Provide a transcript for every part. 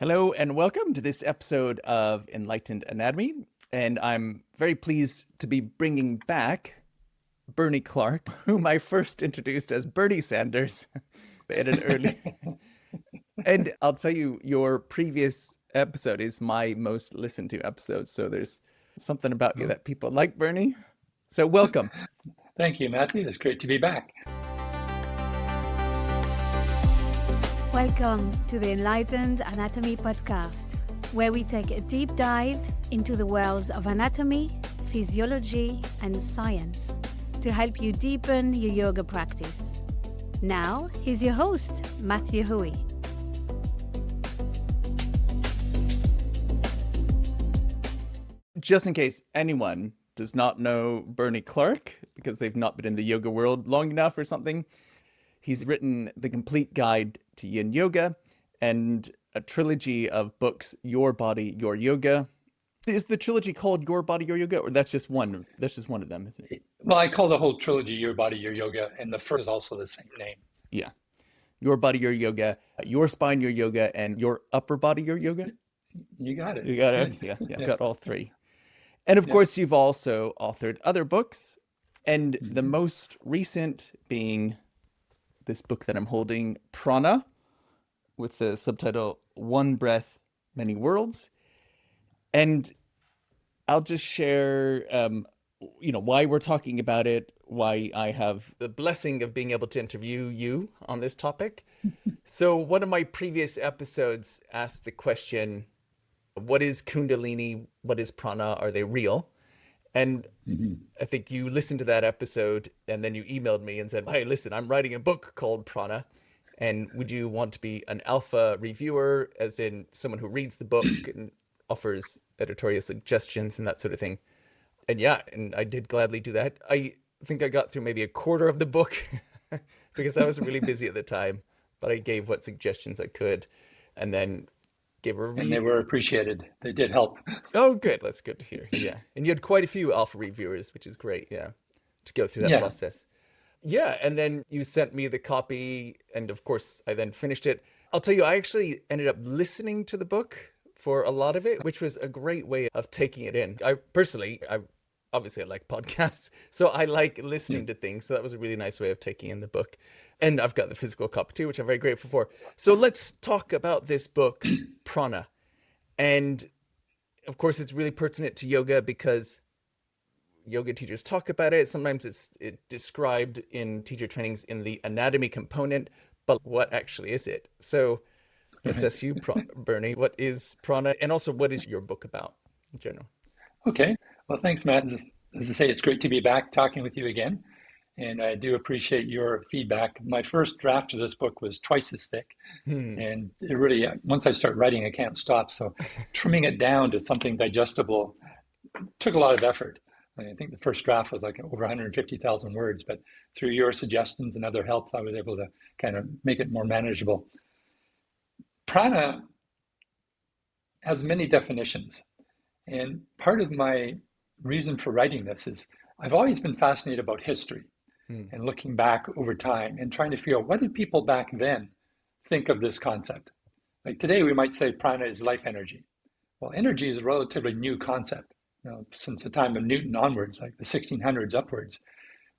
Hello and welcome to this episode of Enlightened Anatomy. And I'm very pleased to be bringing back Bernie Clark, whom I first introduced as Bernie Sanders in an early. And I'll tell you, your previous episode is my most listened to episode. So there's something about you that people like, Bernie. So welcome. Thank you, Matthew. It's great to be back. Welcome to the Enlightened Anatomy podcast, where we take a deep dive into the worlds of anatomy, physiology, and science to help you deepen your yoga practice. Now, here's your host, Matthew Hui. Just in case anyone does not know Bernie Clark, because they've not been in the yoga world long enough or something, he's written The Complete Guide to Yin Yoga and a trilogy of books, Your Body, Your Yoga. Is the trilogy called Your Body, Your Yoga, or that's just one? That's just one of them, isn't it? Well, I call the whole trilogy Your Body, Your Yoga, and the first is also the same name. Yeah. Your Body, Your Yoga, Your Spine, Your Yoga, and Your Upper Body, Your Yoga? You got it. You got it? Yeah, I've got all three. And of course, you've also authored other books, and the most recent being this book that I'm holding, Prana, with the subtitle One Breath, Many Worlds. And I'll just share, why we're talking about it, why I have the blessing of being able to interview you on this topic. So one of my previous episodes asked the question, what is kundalini? What is prana? Are they real? And I think you listened to that episode and then you emailed me and said, hey, listen, I'm writing a book called Prana. And would you want to be an alpha reviewer, as in someone who reads the book and offers editorial suggestions and that sort of thing? And yeah, and I did gladly do that. I think I got through maybe a quarter of the book because I was really busy at the time, but I gave what suggestions I could and then gave a review. And they were appreciated. They did help. Oh, good. That's good to hear. Yeah. And you had quite a few alpha reviewers, which is great. Yeah. To go through that process. Yeah. And then you sent me the copy. And of course, I then finished it. I'll tell you, I actually ended up listening to the book for a lot of it, which was a great way of taking it in. I obviously like podcasts, so I like listening to things. So that was a really nice way of taking in the book. And I've got the physical copy too, which I'm very grateful for. So let's talk about this book, Prana. And of course, it's really pertinent to yoga because yoga teachers talk about it. Sometimes it's described in teacher trainings in the anatomy component, but what actually is it? So let's ask you, Bernie, what is prana? And also, what is your book about in general? Okay. Well, thanks, Matt. As I say, it's great to be back talking with you again. And I do appreciate your feedback. My first draft of this book was twice as thick. And it really, once I start writing, I can't stop. So trimming it down to something digestible took a lot of effort. I think the first draft was like over 150,000 words, but through your suggestions and other help, I was able to kind of make it more manageable. Prana has many definitions. And part of my reason for writing this is I've always been fascinated about history. And looking back over time and trying to figure out what did people back then think of this concept? Like today, we might say prana is life energy. Well, energy is a relatively new concept, since the time of Newton onwards, like the 1600s upwards.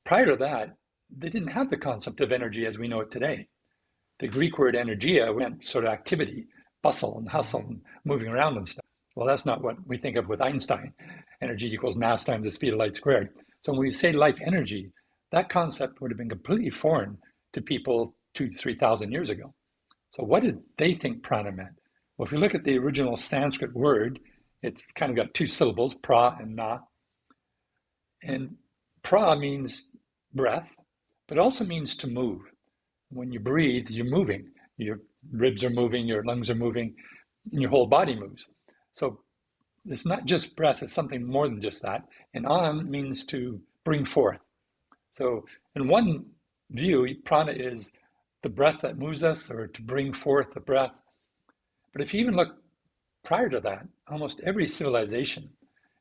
Prior to that, they didn't have the concept of energy as we know it today. The Greek word energia meant sort of activity, bustle and hustle and moving around and stuff. Well, that's not what we think of with Einstein. Energy equals mass times the speed of light squared. So when we say life energy, that concept would have been completely foreign to people 2,000 to 3,000 years ago. So what did they think prana meant? Well, if you look at the original Sanskrit word, it's kind of got two syllables, pra and na. And pra means breath, but also means to move. When you breathe, you're moving. Your ribs are moving, your lungs are moving, and your whole body moves. So it's not just breath, it's something more than just that. And an means to bring forth. So in one view, prana is the breath that moves us, or to bring forth the breath. But if you even look prior to that, almost every civilization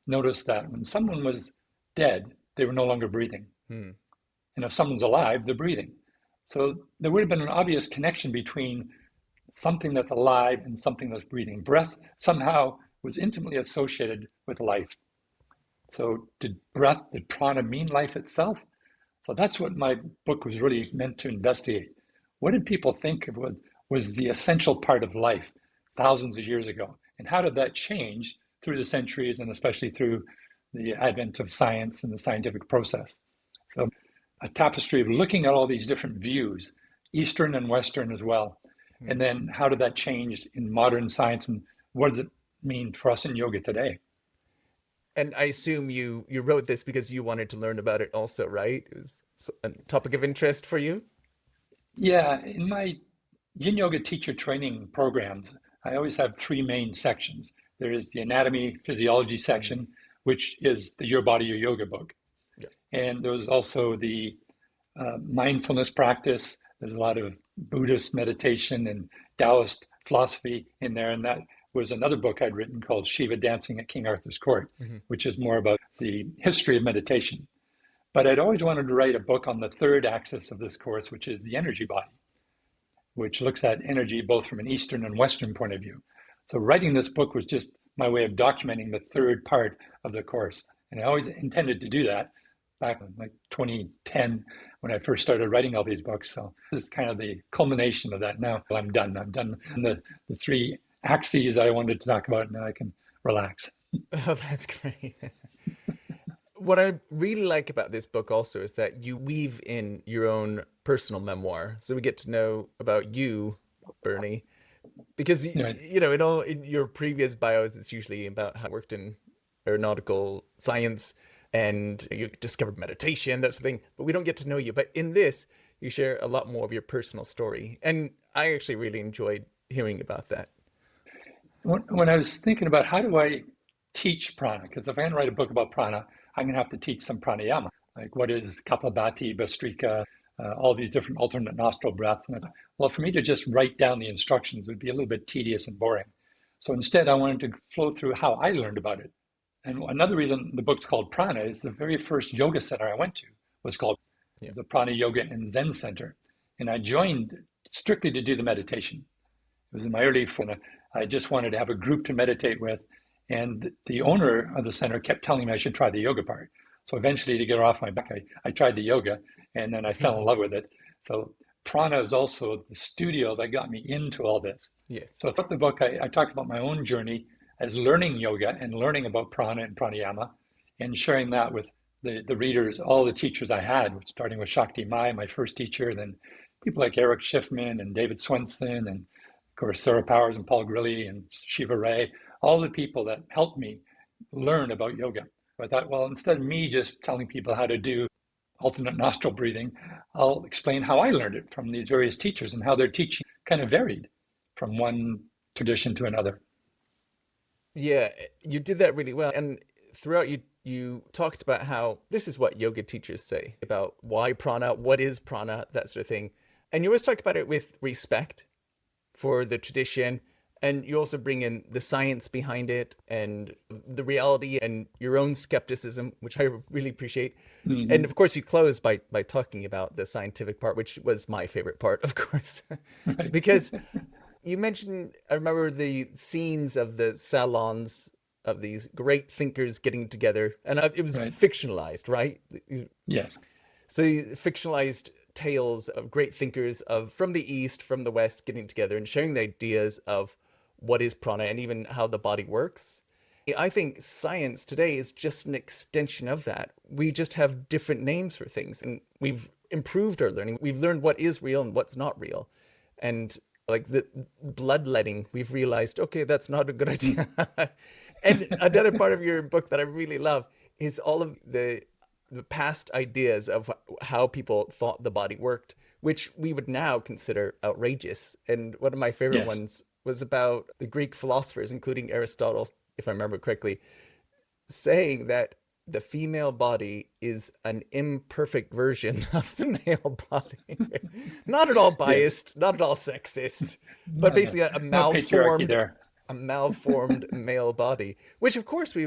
noticed that when someone was dead, they were no longer breathing. And if someone's alive, they're breathing. So there would have been an obvious connection between something that's alive and something that's breathing. Breath somehow was intimately associated with life. So did prana mean life itself? So that's what my book was really meant to investigate. What did people think of what was the essential part of life thousands of years ago? And how did that change through the centuries, and especially through the advent of science and the scientific process? So a tapestry of looking at all these different views, Eastern and Western as well. And then how did that change in modern science, and what does it mean for us in yoga today? And I assume you wrote this because you wanted to learn about it also, right? It was a topic of interest for you? Yeah, in my yin yoga teacher training programs, I always have three main sections. There is the anatomy physiology section, which is the Your Body, Your Yoga book. Yeah. And there was also the mindfulness practice. There's a lot of Buddhist meditation and Taoist philosophy in there. And that was another book I'd written called Shiva Dancing at King Arthur's Court, which is more about the history of meditation. But I'd always wanted to write a book on the third axis of this course, which is the energy body, which looks at energy both from an Eastern and Western point of view. So writing this book was just my way of documenting the third part of the course. And I always intended to do that back in like 2010 when I first started writing all these books. So this is kind of the culmination of that. Now I'm done. I'm done the three axes I wanted to talk about. Now I can relax. Oh, that's great. What I really like about this book also is that you weave in your own personal memoir. So we get to know about you, Bernie, because, you know, in your previous bios, it's usually about how you worked in aeronautical science and you discovered meditation, that sort of thing, but we don't get to know you. But in this, you share a lot more of your personal story. And I actually really enjoyed hearing about that. When I was thinking about how do I teach prana, because if I'm going to write a book about prana, I'm going to have to teach some pranayama, like what is Kapalabhati, Bhastrika, all these different alternate nostril breath. Well, for me to just write down the instructions would be a little bit tedious and boring. So instead, I wanted to flow through how I learned about it. And another reason the book's called Prana is the very first yoga center I went to was called the Prana Yoga and Zen Center. And I joined strictly to do the meditation. It was in my early 40s. I just wanted to have a group to meditate with. And the owner of the center kept telling me I should try the yoga part. So eventually, to get her off my back, I tried the yoga, and then I fell in love with it. So Prana is also the studio that got me into all this. Yes. So throughout the book, I talked about my own journey as learning yoga and learning about prana and pranayama, and sharing that with the readers, all the teachers I had, starting with Shakti Mai, my first teacher, then people like Eric Schiffman and David Swenson, and of course Sarah Powers and Paul Grilly and Shiva Ray, all the people that helped me learn about yoga. I thought, well, instead of me just telling people how to do alternate nostril breathing, I'll explain how I learned it from these various teachers and how their teaching kind of varied from one tradition to another. Yeah, you did that really well. And throughout you talked about how this is what yoga teachers say about why prana, what is prana, that sort of thing. And you always talk about it with respect for the tradition. And you also bring in the science behind it and the reality and your own skepticism, which I really appreciate. Mm-hmm. And of course, you close by talking about the scientific part, which was my favorite part, of course, because you mentioned, I remember the scenes of the salons of these great thinkers getting together, and it was fictionalized, right? Yes. So fictionalized tales of great thinkers from the East, from the West, getting together and sharing the ideas of what is prana and even how the body works. I think science today is just an extension of that. We just have different names for things, and we've improved our learning. We've learned what is real and what's not real. And like the bloodletting, we've realized, okay, that's not a good idea. And another part of your book that I really love is all of the past ideas of how people thought the body worked, which we would now consider outrageous. And one of my favorite ones was about the Greek philosophers, including Aristotle, if I remember correctly, saying that the female body is an imperfect version of the male body. Not at all biased, not at all sexist, but basically a malformed male body, which of course we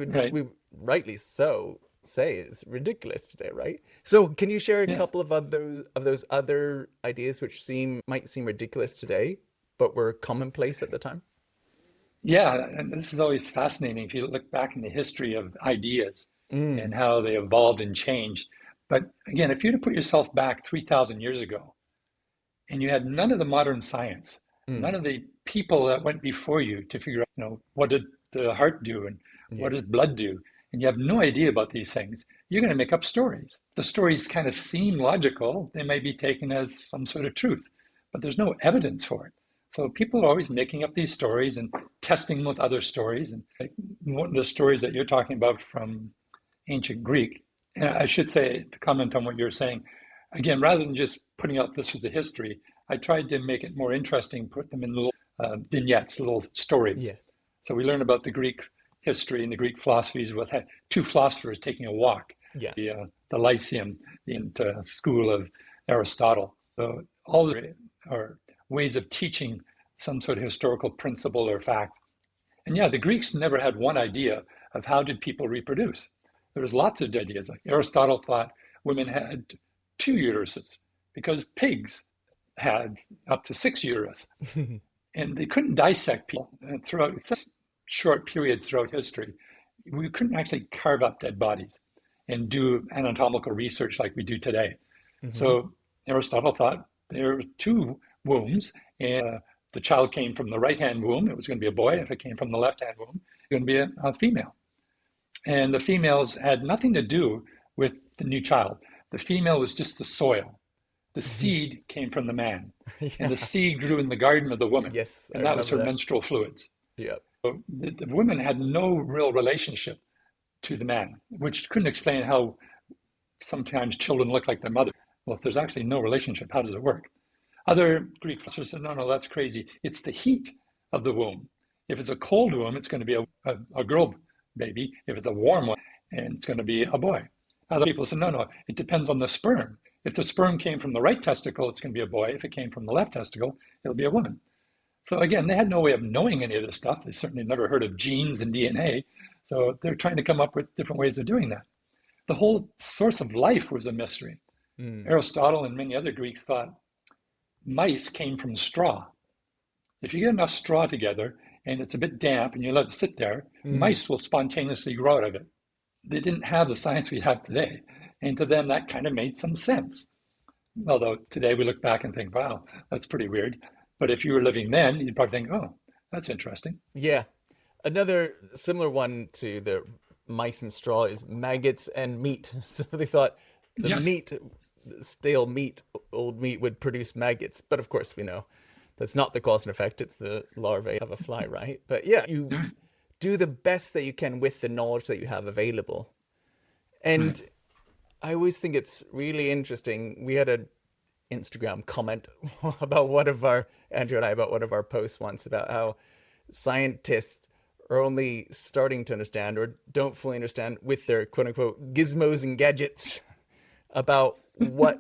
rightly so say is ridiculous today, right? So can you share a couple of those other ideas which might seem ridiculous today? but were commonplace at the time? Yeah, and this is always fascinating if you look back in the history of ideas and how they evolved and changed. But again, if you were to put yourself back 3,000 years ago and you had none of the modern science, none of the people that went before you to figure out, what did the heart do and what does blood do, and you have no idea about these things, you're going to make up stories. The stories kind of seem logical. They may be taken as some sort of truth, but there's no evidence for it. So people are always making up these stories and testing them with other stories. And like one of the stories that you're talking about from ancient Greek, and I should say, to comment on what you're saying, again, rather than just putting out this was a history, I tried to make it more interesting, put them in little vignettes, little stories. Yeah. So we learn about the Greek history and the Greek philosophies with two philosophers taking a walk. Yeah. The Lyceum, the school of Aristotle. So all are ways of teaching some sort of historical principle or fact. And yeah, the Greeks never had one idea of how did people reproduce. There was lots of ideas. Like Aristotle thought women had 2 uteruses because pigs had up to 6 uterus. And they couldn't dissect people throughout such short periods throughout history. We couldn't actually carve up dead bodies and do anatomical research like we do today. So Aristotle thought there were 2 wombs, and the child came from the right-hand womb, it was going to be a boy. If it came from the left-hand womb, it was going to be a female. And the females had nothing to do with the new child. The female was just the soil. The seed came from the man, and the seed grew in the garden of the woman. Yes, and that was her menstrual fluids. Yeah. So the woman had no real relationship to the man, which couldn't explain how sometimes children look like their mother. Well, if there's actually no relationship, how does it work? Other Greek philosophers said, no, that's crazy. It's the heat of the womb. If it's a cold womb, it's going to be a girl baby. If it's a warm one, and it's going to be a boy. Other people said, no, it depends on the sperm. If the sperm came from the right testicle, it's going to be a boy. If it came from the left testicle, it'll be a woman. So again, they had no way of knowing any of this stuff. They certainly never heard of genes and DNA. So they're trying to come up with different ways of doing that. The whole source of life was a mystery. Aristotle and many other Greeks thought mice came from straw. If you get enough straw together and it's a bit damp and you let it sit there, mice will spontaneously grow out of it. They didn't have the science we have today. And to them, that kind of made some sense. Although today we look back and think, wow, that's pretty weird. But if you were living then, you'd probably think, oh, that's interesting. Yeah. Another similar one to the mice and straw is maggots and meat. So they thought the meat, stale meat, old meat would produce maggots. But of course, we know that's not the cause and effect. It's the larvae of a fly, right? But yeah, you do the best that you can with the knowledge that you have available. And I always think it's really interesting. We had an Instagram comment about Andrew and I, about one of our posts once about how scientists are only starting to understand or don't fully understand with their quote unquote gizmos and gadgets about what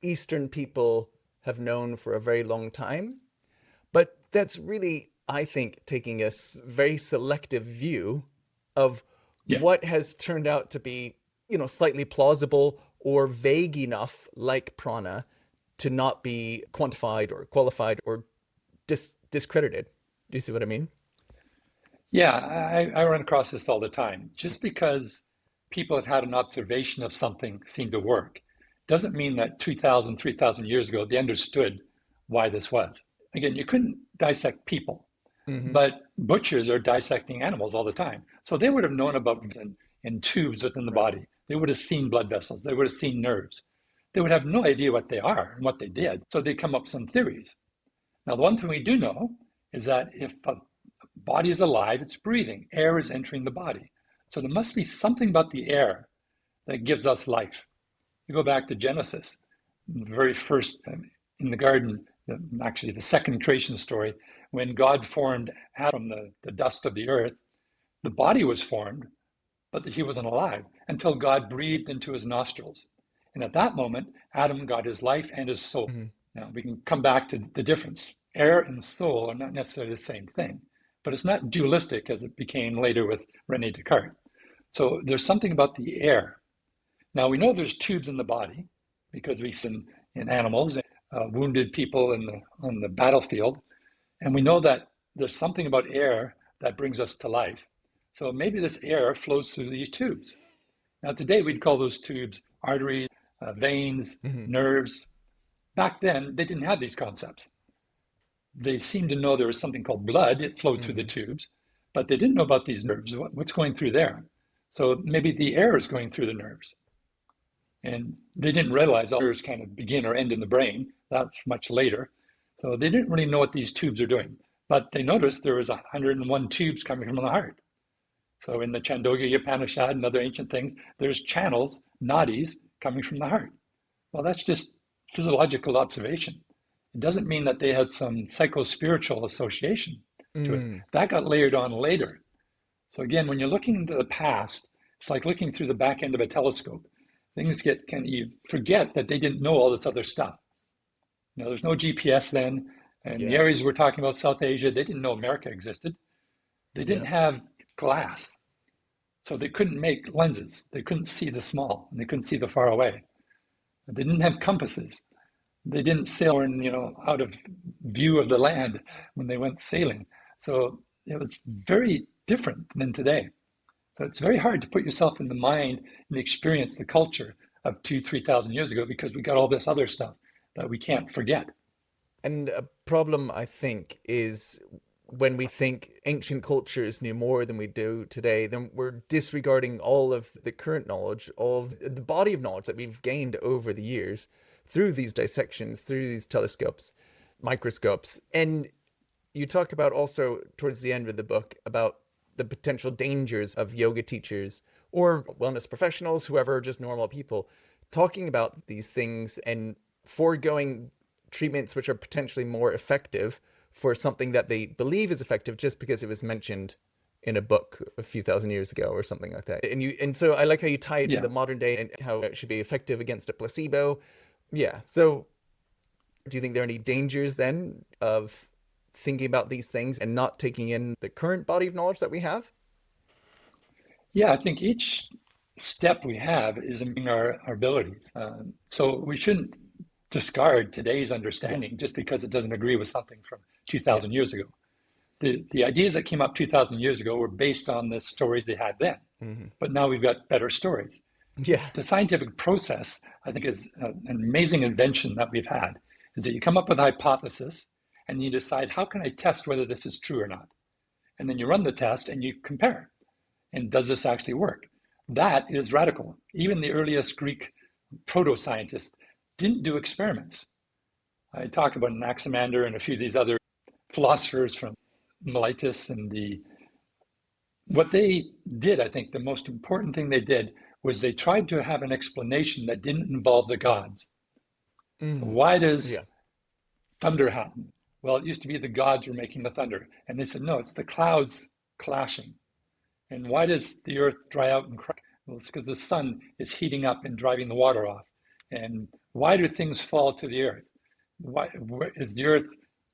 Eastern people have known for a very long time. But that's really, I think, taking a very selective view of what has turned out to be, slightly plausible or vague enough, like prana, to not be quantified or qualified or discredited. Do you see what I mean? Yeah, I run across this all the time. Just because people have had an observation of something seem to work doesn't mean that 2,000, 3,000 years ago, they understood why this was. Again, you couldn't dissect people, but butchers are dissecting animals all the time. So they would have known about in tubes within the body. They would have seen blood vessels. They would have seen nerves. They would have no idea what they are and what they did. So they come up with some theories. Now, the one thing we do know is that if a body is alive, it's breathing. Air is entering the body. So there must be something about the air that gives us life. You go back to Genesis, the very first in the garden, actually the second creation story, when God formed Adam from the dust of the earth, the body was formed, but that he wasn't alive until God breathed into his nostrils. And at that moment, Adam got his life and his soul. Now, we can come back to the difference. Air and soul are not necessarily the same thing, but it's not dualistic as it became later with René Descartes. So there's something about the air. Now, we know there's tubes in the body because we've seen in animals, wounded people on the battlefield, And we know that there's something about air that brings us to life. So maybe this air flows through these tubes. Now today we'd call those tubes arteries, veins, nerves. Back then, they didn't have these concepts. They seemed to know there was something called blood. It flowed through the tubes, but they didn't know about these nerves, what's going through there. So maybe the air is going through the nerves. And they didn't realize all nerves kind of begin or end in the brain. That's much later. So they didn't really know what these tubes are doing. But they noticed there was 101 tubes coming from the heart. So in the Chandogya Upanishad and other ancient things, there's channels, nadis, coming from the heart. Well, that's just physiological observation. It doesn't mean that they had some psycho-spiritual association to it. That got layered on later. So again, when you're looking into the past, it's like looking through the back end of a telescope. Things get you forget that they didn't know all this other stuff. You know, there's no GPS then. And the areas we're talking about, South Asia, they didn't know America existed. They didn't have glass. So they couldn't make lenses. They couldn't see the small, and they couldn't see the far away. They didn't have compasses. They didn't sail in, out of view of the land when they went sailing. So it was very different than today. So it's very hard to put yourself in the mind and experience the culture of 2,000-3,000 years ago, because we got all this other stuff that we can't forget. And a problem, I think, is when we think ancient cultures knew more than we do today, then we're disregarding all of the current knowledge, of the body of knowledge that we've gained over the years through these dissections, through these telescopes, microscopes. And you talk about also towards the end of the book about the potential dangers of yoga teachers or wellness professionals, whoever, just normal people, talking about these things and foregoing treatments which are potentially more effective for something that they believe is effective just because it was mentioned in a book a few thousand years ago or something like that. And so I like how you tie it to the modern day and how it should be effective against a placebo. Yeah. So do you think there are any dangers then of thinking about these things and not taking in the current body of knowledge that we have? Yeah, I think each step we have is in our abilities. So we shouldn't discard today's understanding just because it doesn't agree with something from 2,000 years ago. The ideas that came up 2,000 years ago were based on the stories they had then, but now we've got better stories. Yeah. The scientific process, I think, is an amazing invention that we've had, is that you come up with a hypothesis and you decide, how can I test whether this is true or not? And then you run the test and you compare. And does this actually work? That is radical. Even the earliest Greek proto-scientists didn't do experiments. I talk about Anaximander and a few of these other philosophers from Miletus, and what they did, I think the most important thing they did was they tried to have an explanation that didn't involve the gods. So why does thunder happen? Well, it used to be the gods were making the thunder. And they said, no, it's the clouds clashing. And why does the earth dry out and crack? Well, it's because the sun is heating up and driving the water off. And why do things fall to the earth? Why is the earth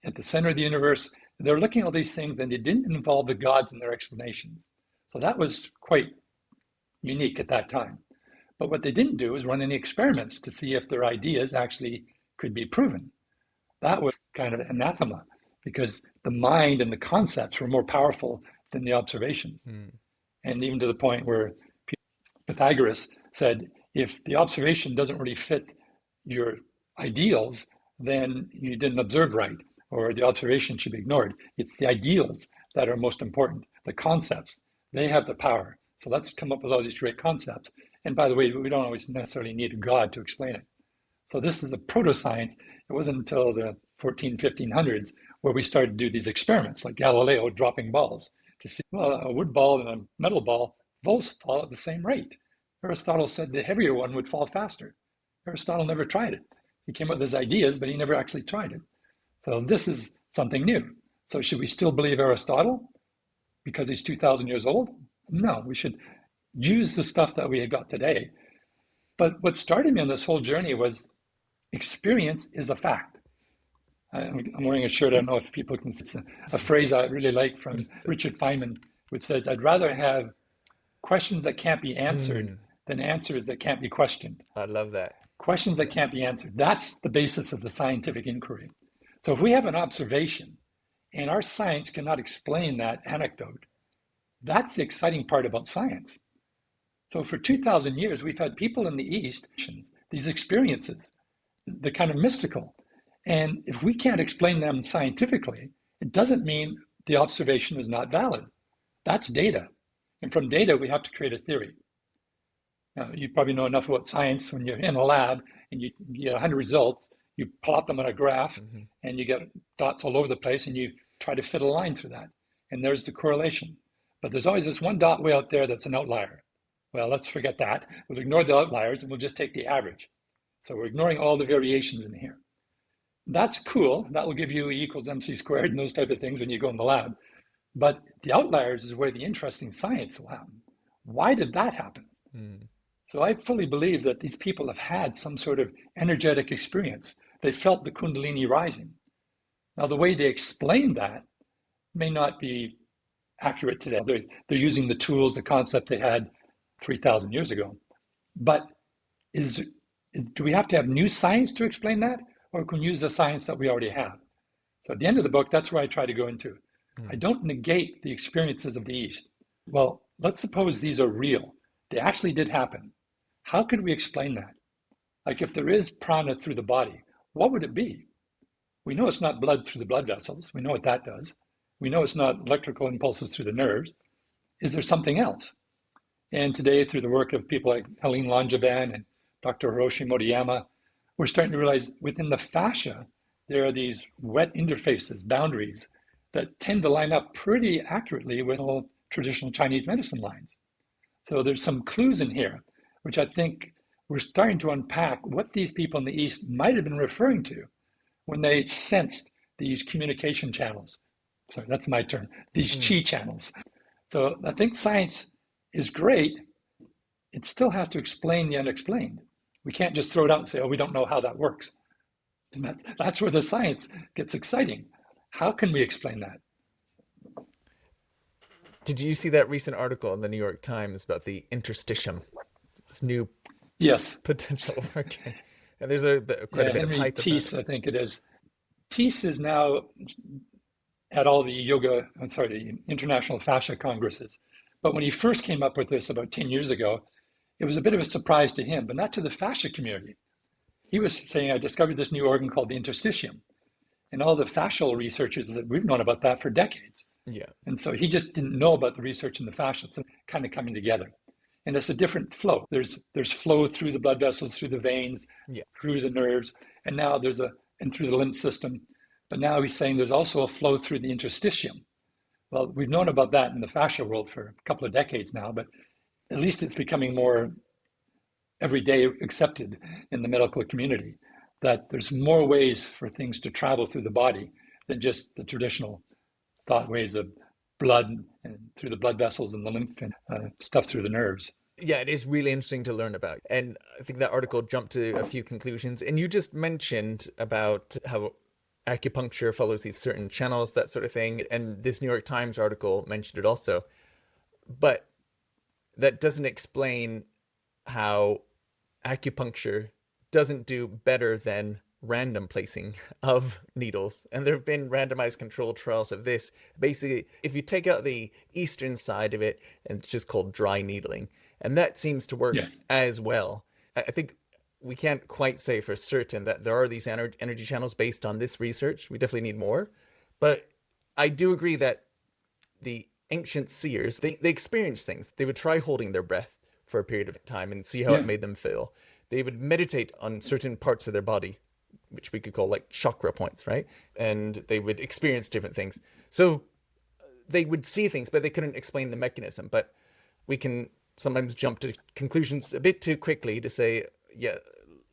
at the center of the universe? They're looking at all these things, and they didn't involve the gods in their explanations. So that was quite unique at that time. But what they didn't do is run any experiments to see if their ideas actually could be proven. That was kind of anathema, because the mind and the concepts were more powerful than the observations. And even to the point where Pythagoras said, if the observation doesn't really fit your ideals, then you didn't observe right, or the observation should be ignored. It's the ideals that are most important, the concepts. They have the power. So let's come up with all these great concepts. And by the way, we don't always necessarily need a God to explain it. So this is a proto-science. It wasn't until the 1500s where we started to do these experiments, like Galileo dropping balls to see, well, a wood ball and a metal ball both fall at the same rate. Aristotle said the heavier one would fall faster. Aristotle never tried it. He came up with his ideas, but he never actually tried it. So this is something new. So should we still believe Aristotle because he's 2,000 years old? No, we should use the stuff that we have got today. But what started me on this whole journey was experience is a fact. I'm wearing a shirt, I don't know if people can see, it's a phrase I really like from Richard Feynman, which says, I'd rather have questions that can't be answered than answers that can't be questioned. I love that. Questions that can't be answered. That's the basis of the scientific inquiry. So if we have an observation and our science cannot explain that anecdote. That's the exciting part about science. So for 2,000 years, we've had people in the East, these experiences, the kind of mystical. And if we can't explain them scientifically, it doesn't mean the observation is not valid. That's data. And from data, we have to create a theory. Now, you probably know enough about science when you're in a lab and you get 100 results, you plot them on a graph and you get dots all over the place and you try to fit a line through that. And there's the correlation. But there's always this one dot way out there that's an outlier. Well, let's forget that. We'll ignore the outliers and we'll just take the average. So we're ignoring all the variations in here. That's cool. That will give you E equals MC squared and those type of things when you go in the lab. But the outliers is where the interesting science will happen. Why did that happen? So I fully believe that these people have had some sort of energetic experience. They felt the kundalini rising. Now, the way they explain that may not be accurate today. They're using the tools, the concept they had 3,000 years ago. But do we have to have new science to explain that? Or can we use the science that we already have? So at the end of the book, that's where I try to go into. I don't negate the experiences of the East. Well, let's suppose these are real. They actually did happen. How could we explain that? Like if there is prana through the body, what would it be? We know it's not blood through the blood vessels. We know what that does. We know it's not electrical impulses through the nerves. Is there something else? And today, through the work of people like Helene Langevin and Dr. Hiroshi Motoyama, we're starting to realize within the fascia, there are these wet interfaces, boundaries, that tend to line up pretty accurately with all traditional Chinese medicine lines. So there's some clues in here, which I think we're starting to unpack what these people in the East might have been referring to when they sensed these communication channels. Sorry, that's my term, these chi channels. So I think science is great. It still has to explain the unexplained. We can't just throw it out and say, oh, we don't know how that works. And that's where the science gets exciting. How can we explain that? Did you see that recent article in the New York Times about the interstitium? This new potential organ. And there's quite a bit of hype. Thies, I think it is. Thies is now at all the International Fascia Congresses. But when he first came up with this about 10 years ago, it was a bit of a surprise to him, but not to the fascia community. He was saying, I discovered this new organ called the interstitium. And all the fascial researchers, we've known about that for decades. Yeah. And so he just didn't know about the research in the fascia. So kind of coming together. And it's a different flow. There's flow through the blood vessels, through the veins, through the nerves, and now and through the lymph system. But now he's saying there's also a flow through the interstitium. Well, we've known about that in the fascia world for a couple of decades now, but at least it's becoming more everyday accepted in the medical community that there's more ways for things to travel through the body than just the traditional thought ways of blood and through the blood vessels and the lymph and stuff through the nerves. Yeah, it is really interesting to learn about. And I think that article jumped to a few conclusions. And you just mentioned about how acupuncture follows these certain channels, that sort of thing. And this New York Times article mentioned it also. But that doesn't explain how acupuncture doesn't do better than random placing of needles. And there have been randomized controlled trials of this. Basically, if you take out the eastern side of it, and it's just called dry needling, and that seems to work as well. I think we can't quite say for certain that there are these energy channels based on this research. We definitely need more. But I do agree that the ancient seers, they experienced things. They would try holding their breath for a period of time and see how it made them feel. They would meditate on certain parts of their body, which we could call like chakra points, right? And they would experience different things. So they would see things, but they couldn't explain the mechanism. But we can sometimes jump to conclusions a bit too quickly to say, yeah,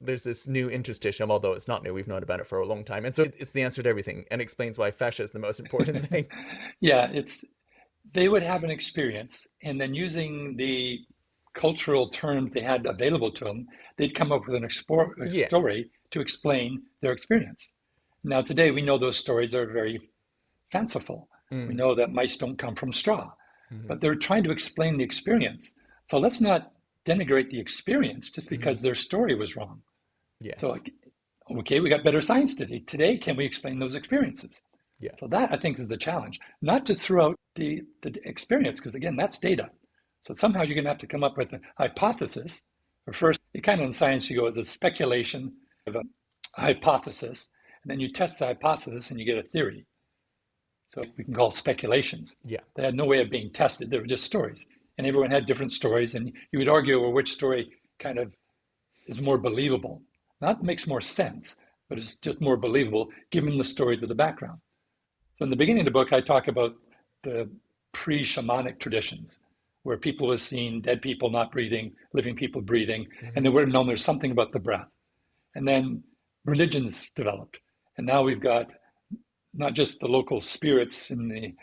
there's this new interstitium, although it's not new. We've known about it for a long time. And so it's the answer to everything and explains why fascia is the most important thing. They would have an experience, and then using the cultural terms they had available to them, they'd come up with a story to explain their experience. Now, today, we know those stories are very fanciful. We know that mice don't come from straw, but they're trying to explain the experience. So let's not denigrate the experience just because their story was wrong. So, okay, we got better science today. Today, can we explain those experiences? Yeah. So that, I think, is the challenge. Not to throw out the experience, because again, that's data. So somehow you're going to have to come up with a hypothesis. Or first, you kind of in science, you go as a speculation of a hypothesis, and then you test the hypothesis and you get a theory. So we can call speculations. Yeah. They had no way of being tested. They were just stories. And everyone had different stories. And you would argue over which story kind of is more believable. Not makes more sense, but it's just more believable given the story to the background. So in the beginning of the book, I talk about the pre-shamanic traditions, where people have seen dead people not breathing, living people breathing, and they would have known there's something about the breath. And then religions developed. And now we've got not just the local spirits in the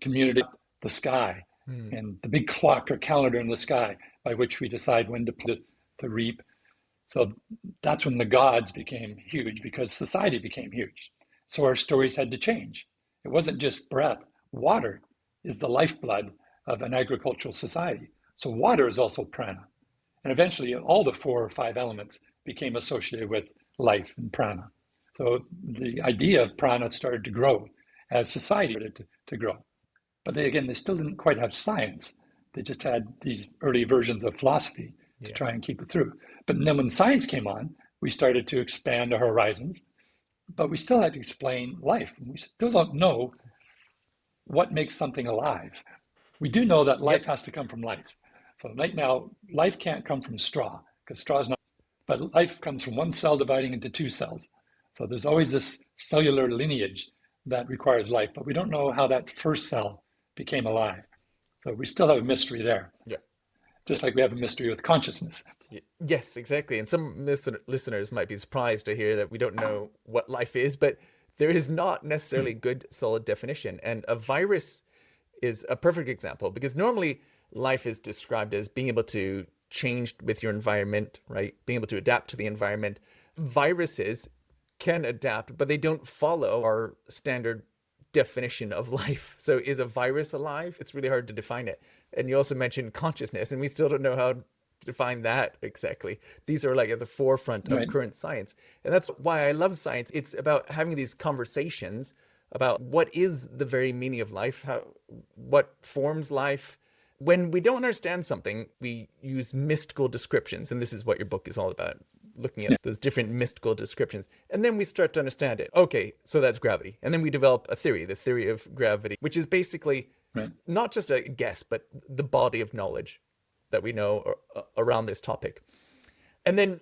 community, the sky, and the big clock or calendar in the sky by which we decide when to reap. So that's when the gods became huge, because society became huge. So our stories had to change. It wasn't just breath. Water is the lifeblood of an agricultural society. So water is also prana. And eventually all the 4 or 5 elements became associated with life and prana. So the idea of prana started to grow as society started to grow. But they still didn't quite have science. They just had these early versions of philosophy to try and keep it through. But then when science came on, we started to expand our horizons, but we still had to explain life. We still don't know what makes something alive. We do know that life has to come from life. So right now, life can't come from straw, because straw is not, but life comes from one cell dividing into 2 cells. So there's always this cellular lineage that requires life, but we don't know how that first cell became alive. So we still have a mystery there. Yeah. Just like we have a mystery with consciousness. Yes, exactly. And some listeners might be surprised to hear that we don't know what life is, but there is not necessarily good, solid definition. And a virus is a perfect example, because normally life is described as being able to change with your environment, right? Being able to adapt to the environment. Viruses can adapt, but they don't follow our standard definition of life. So is a virus alive? It's really hard to define it. And you also mentioned consciousness, and we still don't know how to define that exactly. These are like at the forefront of current science. And that's why I love science. It's about having these conversations about what is the very meaning of life, what forms life. When we don't understand something, we use mystical descriptions. And this is what your book is all about, looking at those different mystical descriptions. And then we start to understand it. Okay, so that's gravity. And then we develop a theory, the theory of gravity, which is basically not just a guess, but the body of knowledge that we know around this topic. And then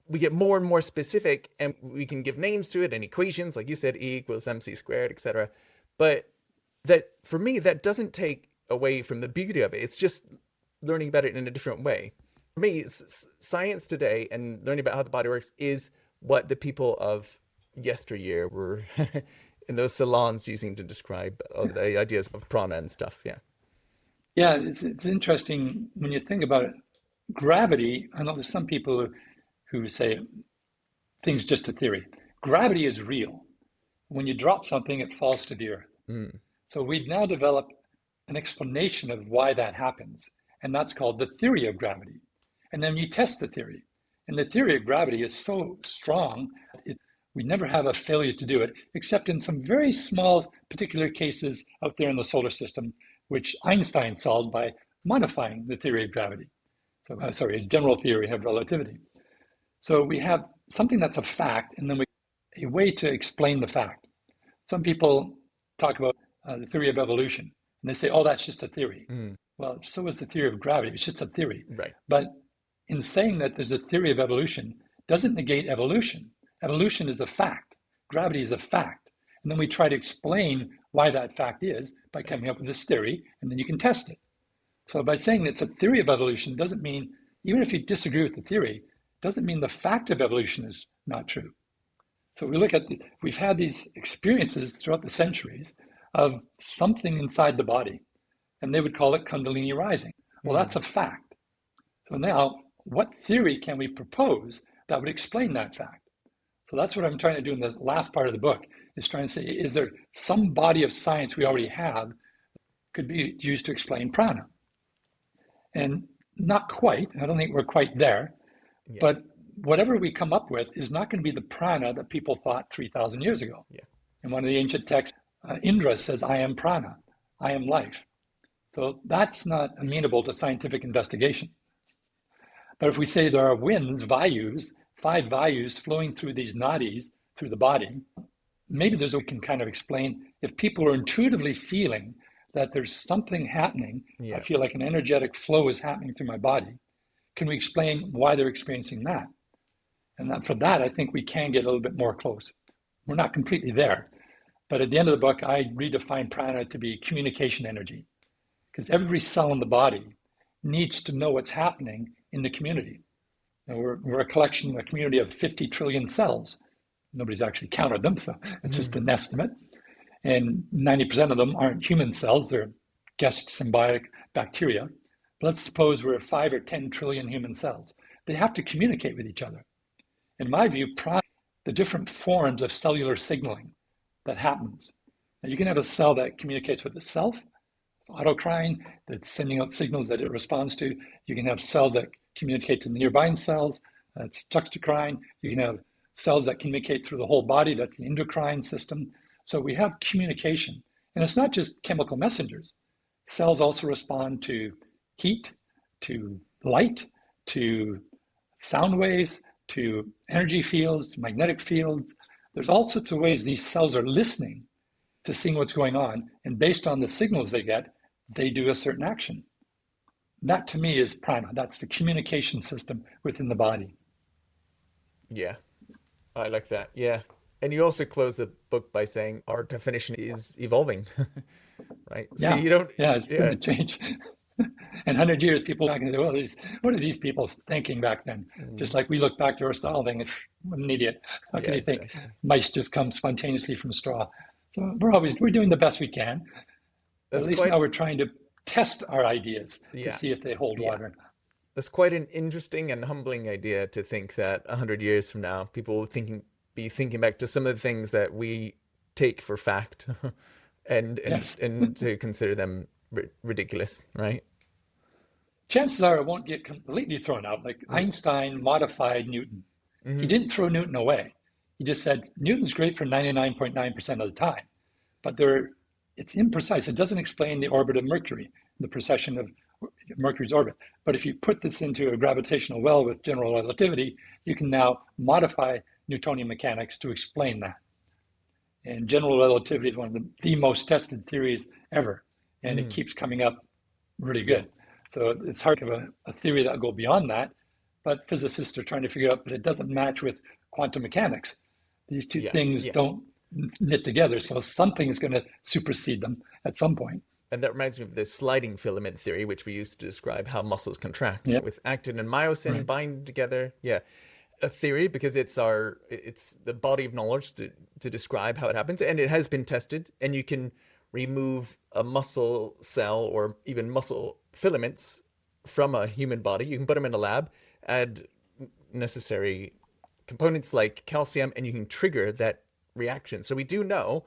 we get more and more specific, and we can give names to it and equations, like you said, E equals mc squared, etc. But that, for me, that doesn't take away from the beauty of it. It's just learning about it in a different way. For me, science today and learning about how the body works is what the people of yesteryear were in those salons using to describe the ideas of prana and stuff. Yeah, it's interesting when you think about it. Gravity, I know there's some people who say things just a theory. Gravity is real. When you drop something, it falls to the earth. So we've now developed an explanation of why that happens, and that's called the theory of gravity. And then you test the theory. And the theory of gravity is so strong, we never have a failure to do it, except in some very small particular cases out there in the solar system, which Einstein solved by modifying the theory of gravity. So, a general theory of relativity. So we have something that's a fact, and then a way to explain the fact. Some people talk about the theory of evolution, and they say, oh, that's just a theory. Well, so is the theory of gravity. It's just a theory. Right. But in saying that there's a theory of evolution doesn't negate evolution. Evolution is a fact. Gravity is a fact. And then we try to explain why that fact is by coming up with this theory, and then you can test it. So by saying it's a theory of evolution doesn't mean, even if you disagree with the theory, doesn't mean the fact of evolution is not true. So we look at, we've had these experiences throughout the centuries of something inside the body, and they would call it kundalini rising. Well, that's a fact. So now, what theory can we propose that would explain that fact? So that's what I'm trying to do in the last part of the book, is trying to say, is there some body of science we already have could be used to explain prana? And not quite. I don't think we're quite there. But whatever we come up with is not going to be the prana that people thought 3,000 years ago. In one of the ancient texts, Indra says, I am prana, I am life. So that's not amenable to scientific investigation. But if we say there are winds, vayus, 5 vayus flowing through these nadis, through the body, maybe there's a way we can kind of explain if people are intuitively feeling that there's something happening, I feel like an energetic flow is happening through my body. Can we explain why they're experiencing that? And for that, I think we can get a little bit more close. We're not completely there. But at the end of the book, I redefine prana to be communication energy, because every cell in the body needs to know what's happening in the community. Now we're a collection, a community of 50 trillion cells. Nobody's actually counted them, so it's just an estimate. And 90% of them aren't human cells, they're guest symbiotic bacteria. But let's suppose we're 5 or 10 trillion human cells. They have to communicate with each other. In my view, the different forms of cellular signaling that happens. Now you can have a cell that communicates with itself, autocrying, that's sending out signals that it responds to. You can have cells that communicate to the nearby cells, that's juxtacrine. You can have cells that communicate through the whole body, that's the endocrine system. So we have communication. And it's not just chemical messengers. Cells also respond to heat, to light, to sound waves, to energy fields, to magnetic fields. There's all sorts of ways these cells are listening to seeing what's going on. And based on the signals they get, they do a certain action. That to me is prana. That's the communication system within the body. Yeah, I like that. Yeah. And you also close the book by saying our definition is evolving, right? So yeah. you don't. Yeah, it's going to change. In 100 years, people are going to say, well, what are these people thinking back then? Just like we look back to Aristotle thinking, what an idiot. How can you think mice just come spontaneously from straw? So we're doing the best we can. At least now we're trying to test our ideas to see if they hold water. That's quite an interesting and humbling idea to think that 100 years from now, people will be thinking back to some of the things that we take for fact and to consider them ridiculous, right? Chances are it won't get completely thrown out. Like Einstein modified Newton. He didn't throw Newton away. He just said, Newton's great for 99.9% of the time, but it's imprecise. It doesn't explain the orbit of Mercury, the precession of Mercury's orbit. But if you put this into a gravitational well with general relativity, you can now modify Newtonian mechanics to explain that. And general relativity is one of the most tested theories ever, and it keeps coming up really good. So it's hard to have a theory that will go beyond that, but physicists are trying to figure out, but it doesn't match with quantum mechanics. These two things don't knit together, so something is going to supersede them at some point. And that reminds me of the sliding filament theory, which we used to describe how muscles contract with actin and myosin bind together. Yeah. A theory because it's the body of knowledge to describe how it happens, and it has been tested, and you can remove a muscle cell or even muscle filaments from a human body. You can put them in a lab, add necessary components like calcium, and you can trigger that reaction. So we do know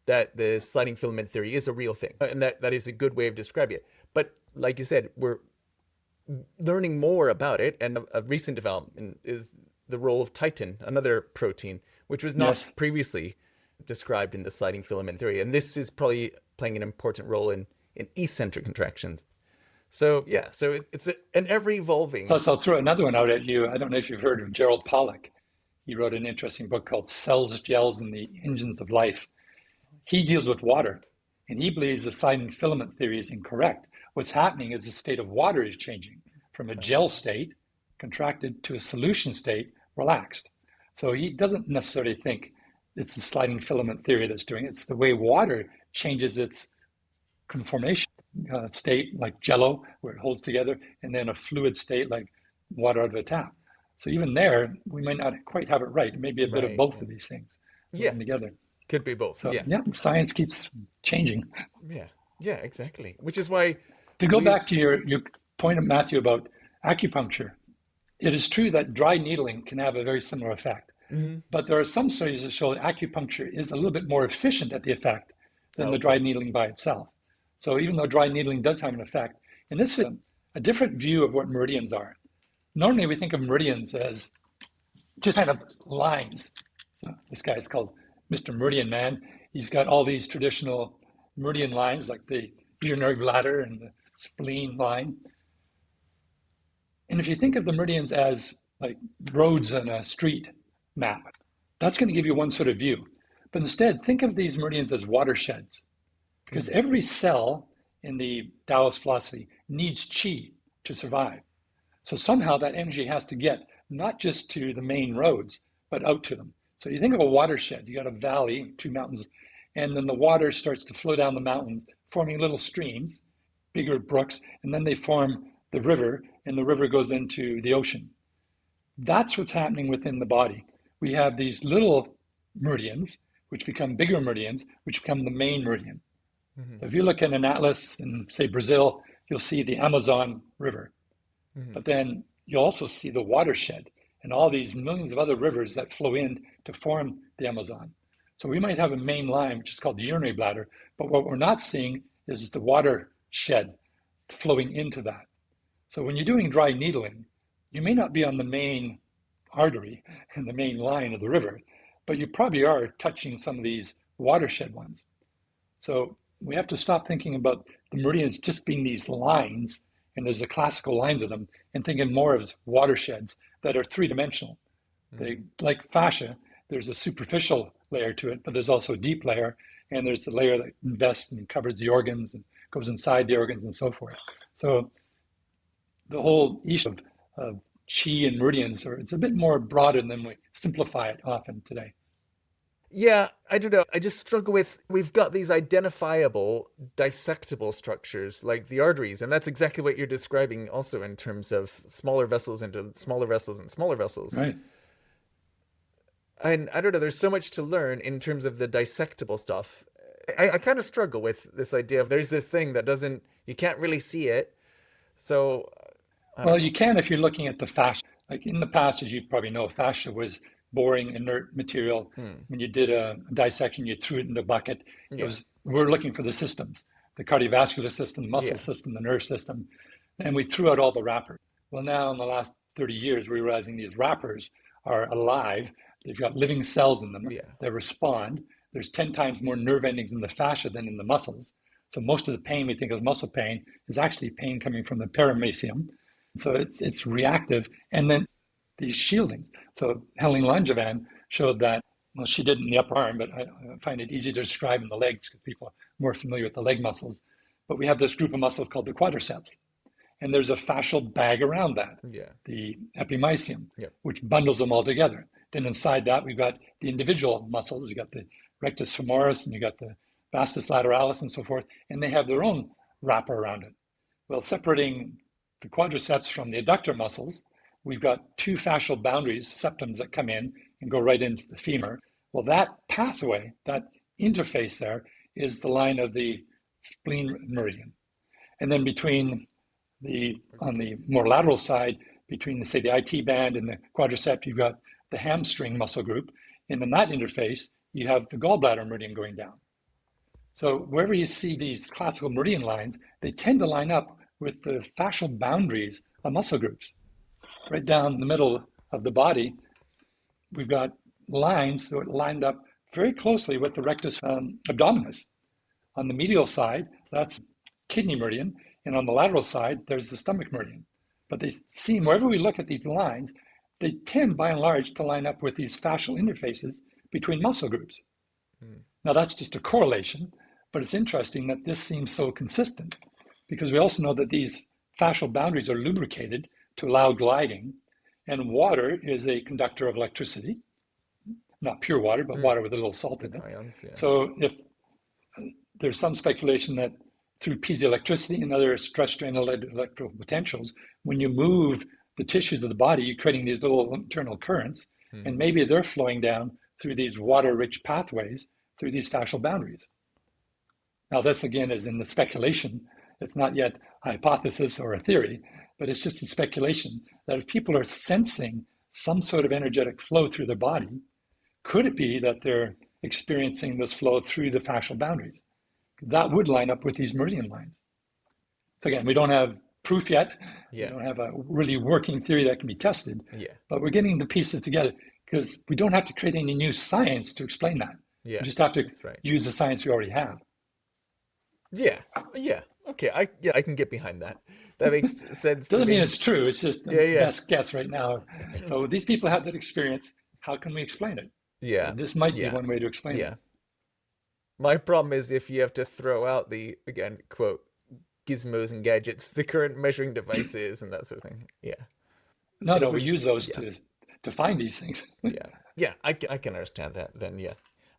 that the sliding filament theory is a real thing, and that is a good way of describing it. But like you said, we're learning more about it, and a recent development is the role of titin, another protein, which was not previously described in the sliding filament theory. And this is probably playing an important role in eccentric contractions. So it's an ever-evolving. Plus, I'll throw another one out at you. I don't know if you've heard of Gerald Pollack. He wrote an interesting book called Cells, Gels, and the Engines of Life. He deals with water, and he believes the sliding filament theory is incorrect. What's happening is the state of water is changing from a gel state, contracted, to a solution state, relaxed. So he doesn't necessarily think it's the sliding filament theory that's doing it. It's the way water changes its conformation state, like jello, where it holds together, and then a fluid state like water out of a tap. So even there, we might not quite have it right. It may be a bit of both of these things together. Could be both. So, science keeps changing. Yeah, exactly. Which is why... To go back to your point, Matthew, about acupuncture, it is true that dry needling can have a very similar effect. But there are some studies that show that acupuncture is a little bit more efficient at the effect than the dry needling by itself. So even though dry needling does have an effect, and this is a different view of what meridians are. Normally we think of meridians as just kind of lines. So this guy is called Mr. Meridian Man. he's got all these traditional meridian lines, like the urinary bladder and the spleen line. And if you think of the meridians as like roads on a street map, that's going to give you one sort of view. But instead, think of these meridians as watersheds, because every cell in the Taoist philosophy needs qi to survive. So somehow that energy has to get not just to the main roads, but out to them. So you think of a watershed, you got a valley, 2 mountains, and then the water starts to flow down the mountains, forming little streams, bigger brooks, and then they form the river, and the river goes into the ocean. That's what's happening within the body. We have these little meridians, which become bigger meridians, which become the main meridian. So if you look at an atlas in, say, Brazil, you'll see the Amazon River. But then you'll also see the watershed and all these millions of other rivers that flow in to form the Amazon. So we might have a main line, which is called the urinary bladder, but what we're not seeing is the watershed flowing into that. So when you're doing dry needling, you may not be on the main artery and the main line of the river, but you probably are touching some of these watershed ones. So we have to stop thinking about the meridians just being these lines, and there's the classical lines of them, and thinking more of watersheds that are three-dimensional. They, like fascia, there's a superficial layer to it, but there's also a deep layer, and there's the layer that invests and covers the organs and goes inside the organs and so forth. So the whole issue of qi and meridians, it's a bit more broader than we simplify it often today. Yeah, I don't know. I just struggle with, we've got these identifiable, dissectable structures like the arteries, and that's exactly what you're describing also in terms of smaller vessels into smaller vessels and smaller vessels. Right. And I don't know, there's so much to learn in terms of the dissectable stuff. I kind of struggle with this idea of there's this thing that doesn't, you can't really see it. So, well, you can if you're looking at the fascia. Like in the past, as you probably know, fascia was boring, inert material. When you did a dissection, you threw it in the bucket. We're looking for the systems, the cardiovascular system, the muscle system, the nerve system, and we threw out all the wrappers. Well, now in the last 30 years, we're realizing these wrappers are alive. They've got living cells in them that respond. There's 10 times more nerve endings in the fascia than in the muscles. So most of the pain we think is muscle pain is actually pain coming from the paramecium. So it's reactive. And then these shieldings. So Helen Langevin showed that, well, she did it in the upper arm, but I find it easy to describe in the legs because people are more familiar with the leg muscles. But we have this group of muscles called the quadriceps. And there's a fascial bag around that, the epimysium, which bundles them all together. Then inside that, we've got the individual muscles. You got the rectus femoris and you got the vastus lateralis and so forth, and they have their own wrapper around it. Well, separating the quadriceps from the adductor muscles, we've got 2 fascial boundaries, septums, that come in and go right into the femur. Well, that pathway, that interface there, is the line of the spleen meridian. And then between on the more lateral side, between, say, the IT band and the quadricep, you've got the hamstring muscle group. And in that interface, you have the gallbladder meridian going down. So wherever you see these classical meridian lines, they tend to line up with the fascial boundaries of muscle groups. Right down the middle of the body, we've got lines that are lined up very closely with the rectus abdominis. On the medial side, that's kidney meridian, and on the lateral side, there's the stomach meridian. But they seem, wherever we look at these lines, they tend, by and large, to line up with these fascial interfaces between muscle groups. Now, that's just a correlation, but it's interesting that this seems so consistent, because we also know that these fascial boundaries are lubricated to allow gliding, and water is a conductor of electricity. Not pure water, but water with a little salt in it. Ions, So if there's some speculation that through piezoelectricity and other stress-strain electrical potentials, when you move the tissues of the body, you're creating these little internal currents, and maybe they're flowing down through these water-rich pathways through these fascial boundaries. Now, this again is in the speculation. It's not yet a hypothesis or a theory, but it's just a speculation that if people are sensing some sort of energetic flow through their body, could it be that they're experiencing this flow through the fascial boundaries? That would line up with these meridian lines. So again, we don't have proof yet. We don't have a really working theory that can be tested, but we're getting the pieces together because we don't have to create any new science to explain that. Yeah. You just have to That's right. use the science we already have. Yeah. Yeah. Okay. I can get behind that. That makes sense to Doesn't me. mean it's true. It's just Yeah. Yeah. best guess right now. So these people have that experience. How can we explain it? Yeah. And this might be Yeah. one way to explain Yeah. it. My problem is if you have to throw out the, again, quote, gizmos and gadgets, the current measuring devices and that sort of thing. Yeah. No, But if we use those yeah. to find these things. Yeah. Yeah. I can understand that then. Yeah.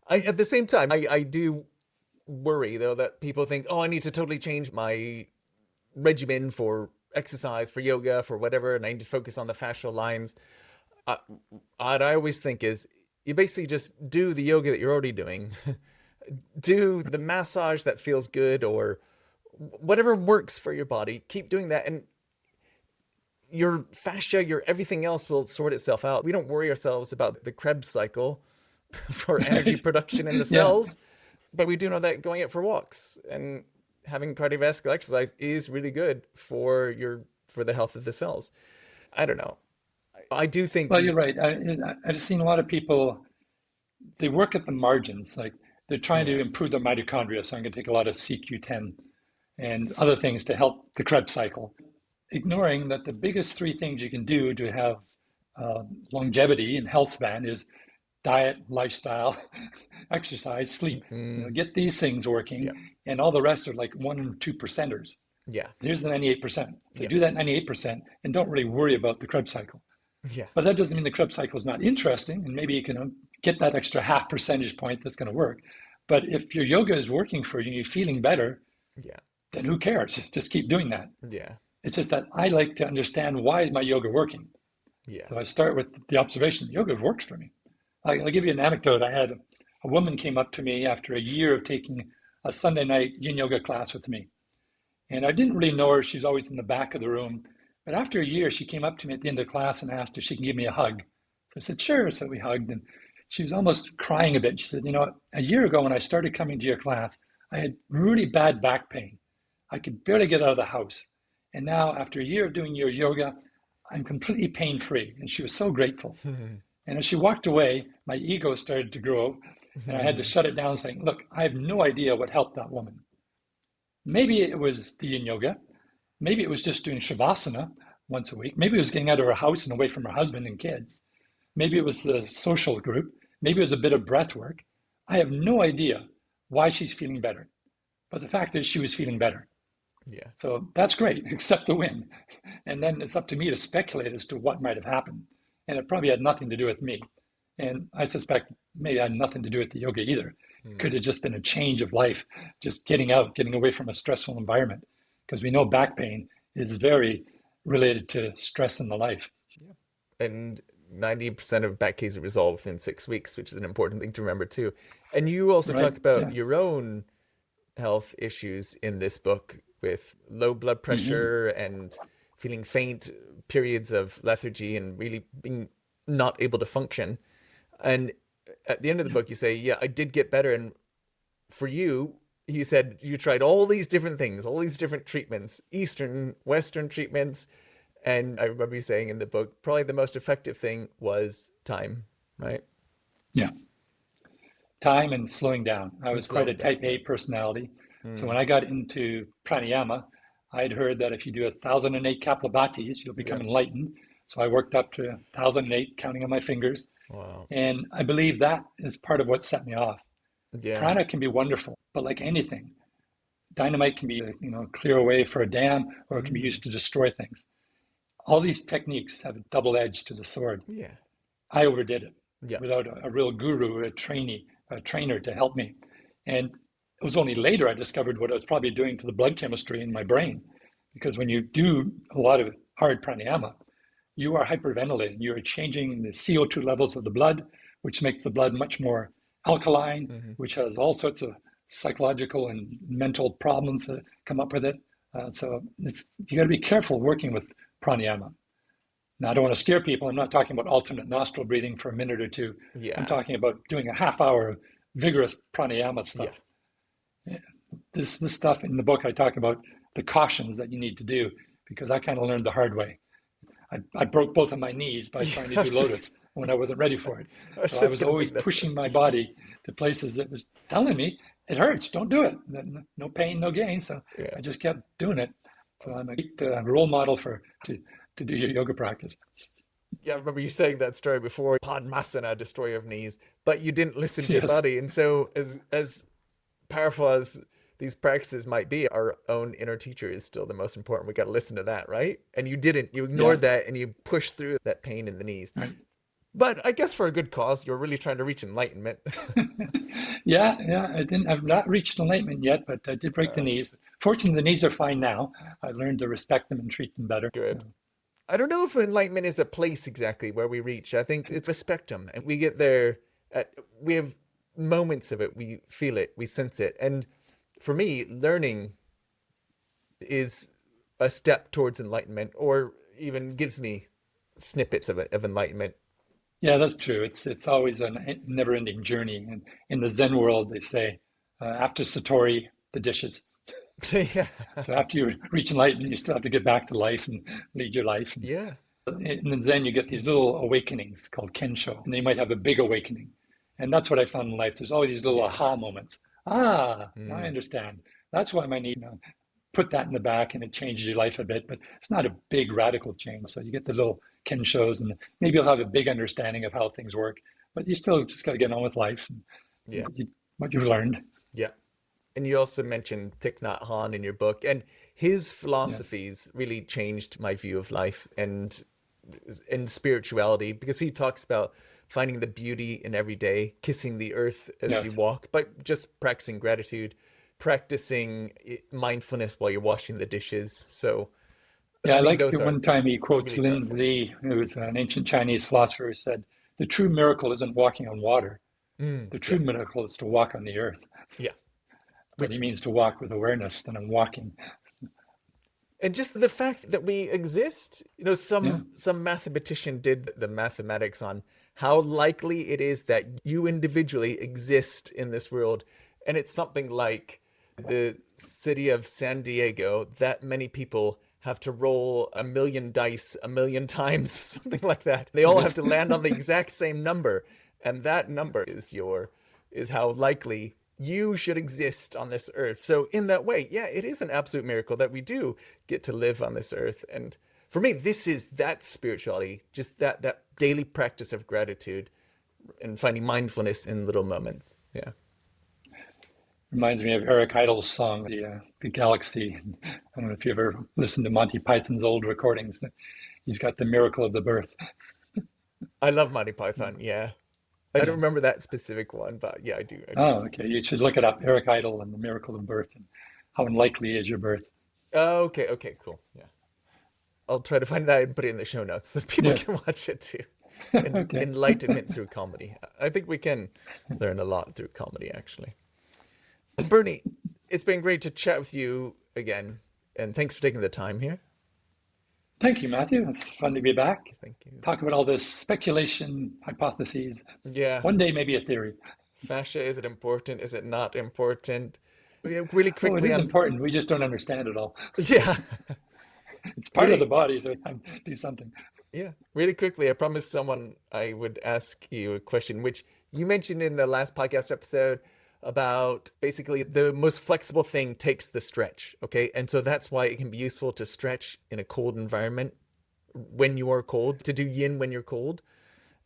At the same time, I do worry though that people think, oh, I need to totally change my regimen for exercise, for yoga, for whatever, and I need to focus on the fascial lines. What I always think is you basically just do the yoga that you're already doing, do the massage that feels good or whatever works for your body. Keep doing that, and your fascia, your everything else will sort itself out. We don't worry ourselves about the Krebs cycle for energy production in the cells, but we do know that going out for walks and having cardiovascular exercise is really good for the health of the cells. I don't know. I do think. Well, you're right. I've seen a lot of people, they work at the margins. Like they're trying to improve their mitochondria. So I'm going to take a lot of CQ10 and other things to help the Krebs cycle, ignoring that the biggest three things you can do to have longevity and health span is diet, lifestyle, exercise, sleep. Get these things working, and all the rest are like 1 and 2 percenters. Yeah. Here's the 98%. So do that 98% and don't really worry about the Krebs cycle. Yeah. But that doesn't mean the Krebs cycle is not interesting, and maybe you can get that extra half percentage point that's going to work. But if your yoga is working for you and you're feeling better, then who cares? Just keep doing that. Yeah. It's just that I like to understand, why is my yoga working? Yeah. So I start with the observation, yoga works for me. I'll give you an anecdote. I had a woman came up to me after a year of taking a Sunday night yin yoga class with me. And I didn't really know her. She's always in the back of the room. But after a year, she came up to me at the end of the class and asked if she can give me a hug. So I said, sure. So we hugged, and she was almost crying a bit. She said, a year ago when I started coming to your class, I had really bad back pain. I could barely get out of the house. And now after a year of doing your yoga, I'm completely pain-free. And she was so grateful. And as she walked away, my ego started to grow, and I had to shut it down, saying, look, I have no idea what helped that woman. Maybe it was the yin yoga. Maybe it was just doing shavasana once a week. Maybe it was getting out of her house and away from her husband and kids. Maybe it was the social group. Maybe it was a bit of breath work. I have no idea why she's feeling better. But the fact is she was feeling better. Yeah. So that's great, accept the win. And then it's up to me to speculate as to what might have happened. And it probably had nothing to do with me. And I suspect maybe it had nothing to do with the yoga either. Could have just been a change of life, just getting out, getting away from a stressful environment. Because we know back pain is very related to stress in the life. And 90% of back cases resolve within 6 weeks, which is an important thing to remember too. And you also talk about your own health issues in this book with low blood pressure and feeling faint, periods of lethargy, and really being not able to function. And at the end of the book, you say, I did get better. And for you, he said you tried all these different things, all these different treatments, Eastern, Western treatments. And I remember you saying in the book, probably the most effective thing was time, right? Yeah. Time and slowing down. I was quite a type A personality. So when I got into pranayama, I'd heard that if you do 1,008 kapalabhatis, you'll become enlightened. So I worked up to 1,008, counting on my fingers. Wow. And I believe that is part of what set me off. Yeah. Prana can be wonderful, but like anything, dynamite can be, clear a way for a dam, or it can be used to destroy things. All these techniques have a double edge to the sword. Yeah. I overdid it without a real guru, a trainer to help me. And it was only later I discovered what I was probably doing to the blood chemistry in my brain. Because when you do a lot of hard pranayama, you are hyperventilating. You are changing the CO2 levels of the blood, which makes the blood much more alkaline, which has all sorts of psychological and mental problems that come up with it. So you got to be careful working with pranayama. Now, I don't want to scare people. I'm not talking about alternate nostril breathing for a minute or two. Yeah. I'm talking about doing a half hour of vigorous pranayama stuff. Yeah. This stuff in the book, I talk about the cautions that you need to do, because I kind of learned the hard way. I broke both of my knees by trying to do lotus. when I wasn't ready for it. was So I just was gonna always bring this pushing my body to places that was telling me, it hurts, don't do it. No pain, no gain. So Yeah. I just kept doing it. So I'm a great role model to do your yoga practice. Yeah, I remember you saying that story before, Padmasana, destroyer of knees, but you didn't listen to your Yes. body. And so as powerful as these practices might be, our own inner teacher is still the most important. We got to listen to that, right? And you didn't. You ignored that and you pushed through that pain in the knees. Right. But I guess for a good cause, you're really trying to reach enlightenment. Yeah. I've not reached enlightenment yet, but I did break the knees. Fortunately, the knees are fine now. I learned to respect them and treat them better. Good. I don't know if enlightenment is a place exactly where we reach. I think it's respect them. And we get there, we have moments of it. We feel it, we sense it. And for me, learning is a step towards enlightenment, or even gives me snippets of enlightenment. Yeah, that's true. It's always a never-ending journey. And in the Zen world, they say, after Satori, the dishes. Yeah. So after you reach enlightenment, you still have to get back to life and lead your life. And Yeah. in Zen, you get these little awakenings called kensho, and they might have a big awakening. And that's what I found in life. There's always these little aha moments. Now I understand. That's why I need to put that in the back, and it changes your life a bit, but it's not a big radical change. So you get the little kenshos, and maybe you'll have a big understanding of how things work, but you still just got to get on with life and what you've learned. Yeah. And you also mentioned Thich Nhat Hanh in your book, and his philosophies really changed my view of life and spirituality, because he talks about finding the beauty in every day, kissing the earth as you walk, but just practicing gratitude, practicing mindfulness while you're washing the dishes. So I like the one time he quotes really Lin Li, who was an ancient Chinese philosopher, who said, the true miracle isn't walking on water. The true miracle is to walk on the earth. Yeah. Which he means to walk with awareness, then I'm walking. And just the fact that we exist, some mathematician did the mathematics on how likely it is that you individually exist in this world. And it's something like the city of San Diego, that many people have to roll 1 million dice 1 million times, something like that. They all have to land on the exact same number. And that number is how likely you should exist on this earth. So in that way, it is an absolute miracle that we do get to live on this earth. And for me, that's spirituality, just that daily practice of gratitude and finding mindfulness in little moments. Yeah. Reminds me of Eric Idle's song, the Galaxy. I don't know if you ever listened to Monty Python's old recordings. He's got the miracle of the birth. I love Monty Python. Yeah. I don't remember that specific one, but I do. Oh, okay. You should look it up. Eric Idle and the miracle of birth, and how unlikely is your birth. Oh, okay. Okay, cool. Yeah. I'll try to find that and put it in the show notes so people can watch it too. Enlightenment through comedy. I think we can learn a lot through comedy, actually. Bernie, it's been great to chat with you again, and thanks for taking the time here. Thank you, Matthew. It's fun to be back. Thank you. Talk about all this speculation, hypotheses. Yeah. One day, maybe a theory. Fascia, is it important? Is it not important? Really quickly. It is important. We just don't understand it all. Yeah. It's part of the body, so I do something. Yeah. Really quickly, I promised someone I would ask you a question, which you mentioned in the last podcast episode about basically the most flexible thing takes the stretch. Okay. And so that's why it can be useful to stretch in a cold environment when you are cold, to do yin when you're cold.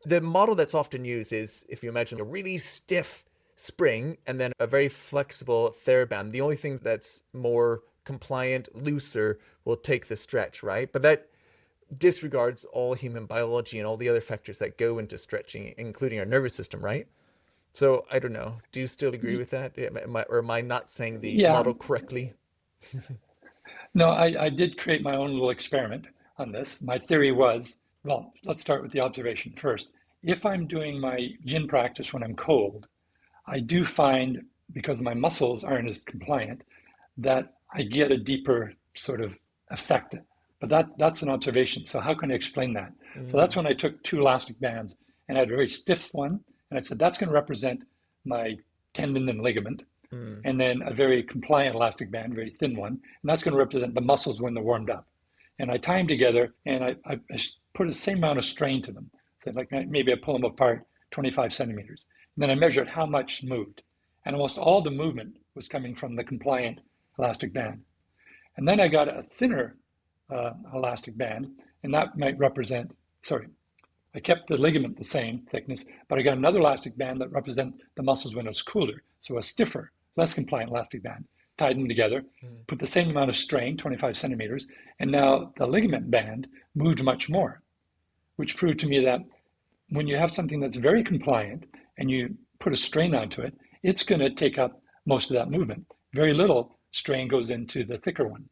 The model that's often used is, if you imagine a really stiff spring and then a very flexible TheraBand, the only thing that's more compliant, looser, will take the stretch, right? But that disregards all human biology and all the other factors that go into stretching, including our nervous system, right? So I don't know. Do you still agree with that? Am I not saying the model correctly? No, I did create my own little experiment on this. My theory was, well, let's start with the observation first. If I'm doing my yin practice when I'm cold, I do find, because my muscles aren't as compliant, that I get a deeper sort of effect. But that's an observation. So how can I explain that? So that's when I took 2 elastic bands and I had a very stiff one. And I said, that's going to represent my tendon and ligament. And then a very compliant elastic band, very thin one. And that's going to represent the muscles when they're warmed up. And I tie them together and I put the same amount of strain to them. So like maybe I pull them apart 25 centimeters. And then I measured how much moved. And almost all the movement was coming from the compliant elastic band. And then I got a thinner elastic band, and that might represent, I kept the ligament the same thickness, but I got another elastic band that represents the muscles when it's cooler. So a stiffer, less compliant elastic band, tied them together, put the same amount of strain, 25 centimeters, and now the ligament band moved much more, which proved to me that when you have something that's very compliant and you put a strain onto it, it's going to take up most of that movement. Very little strain goes into the thicker one.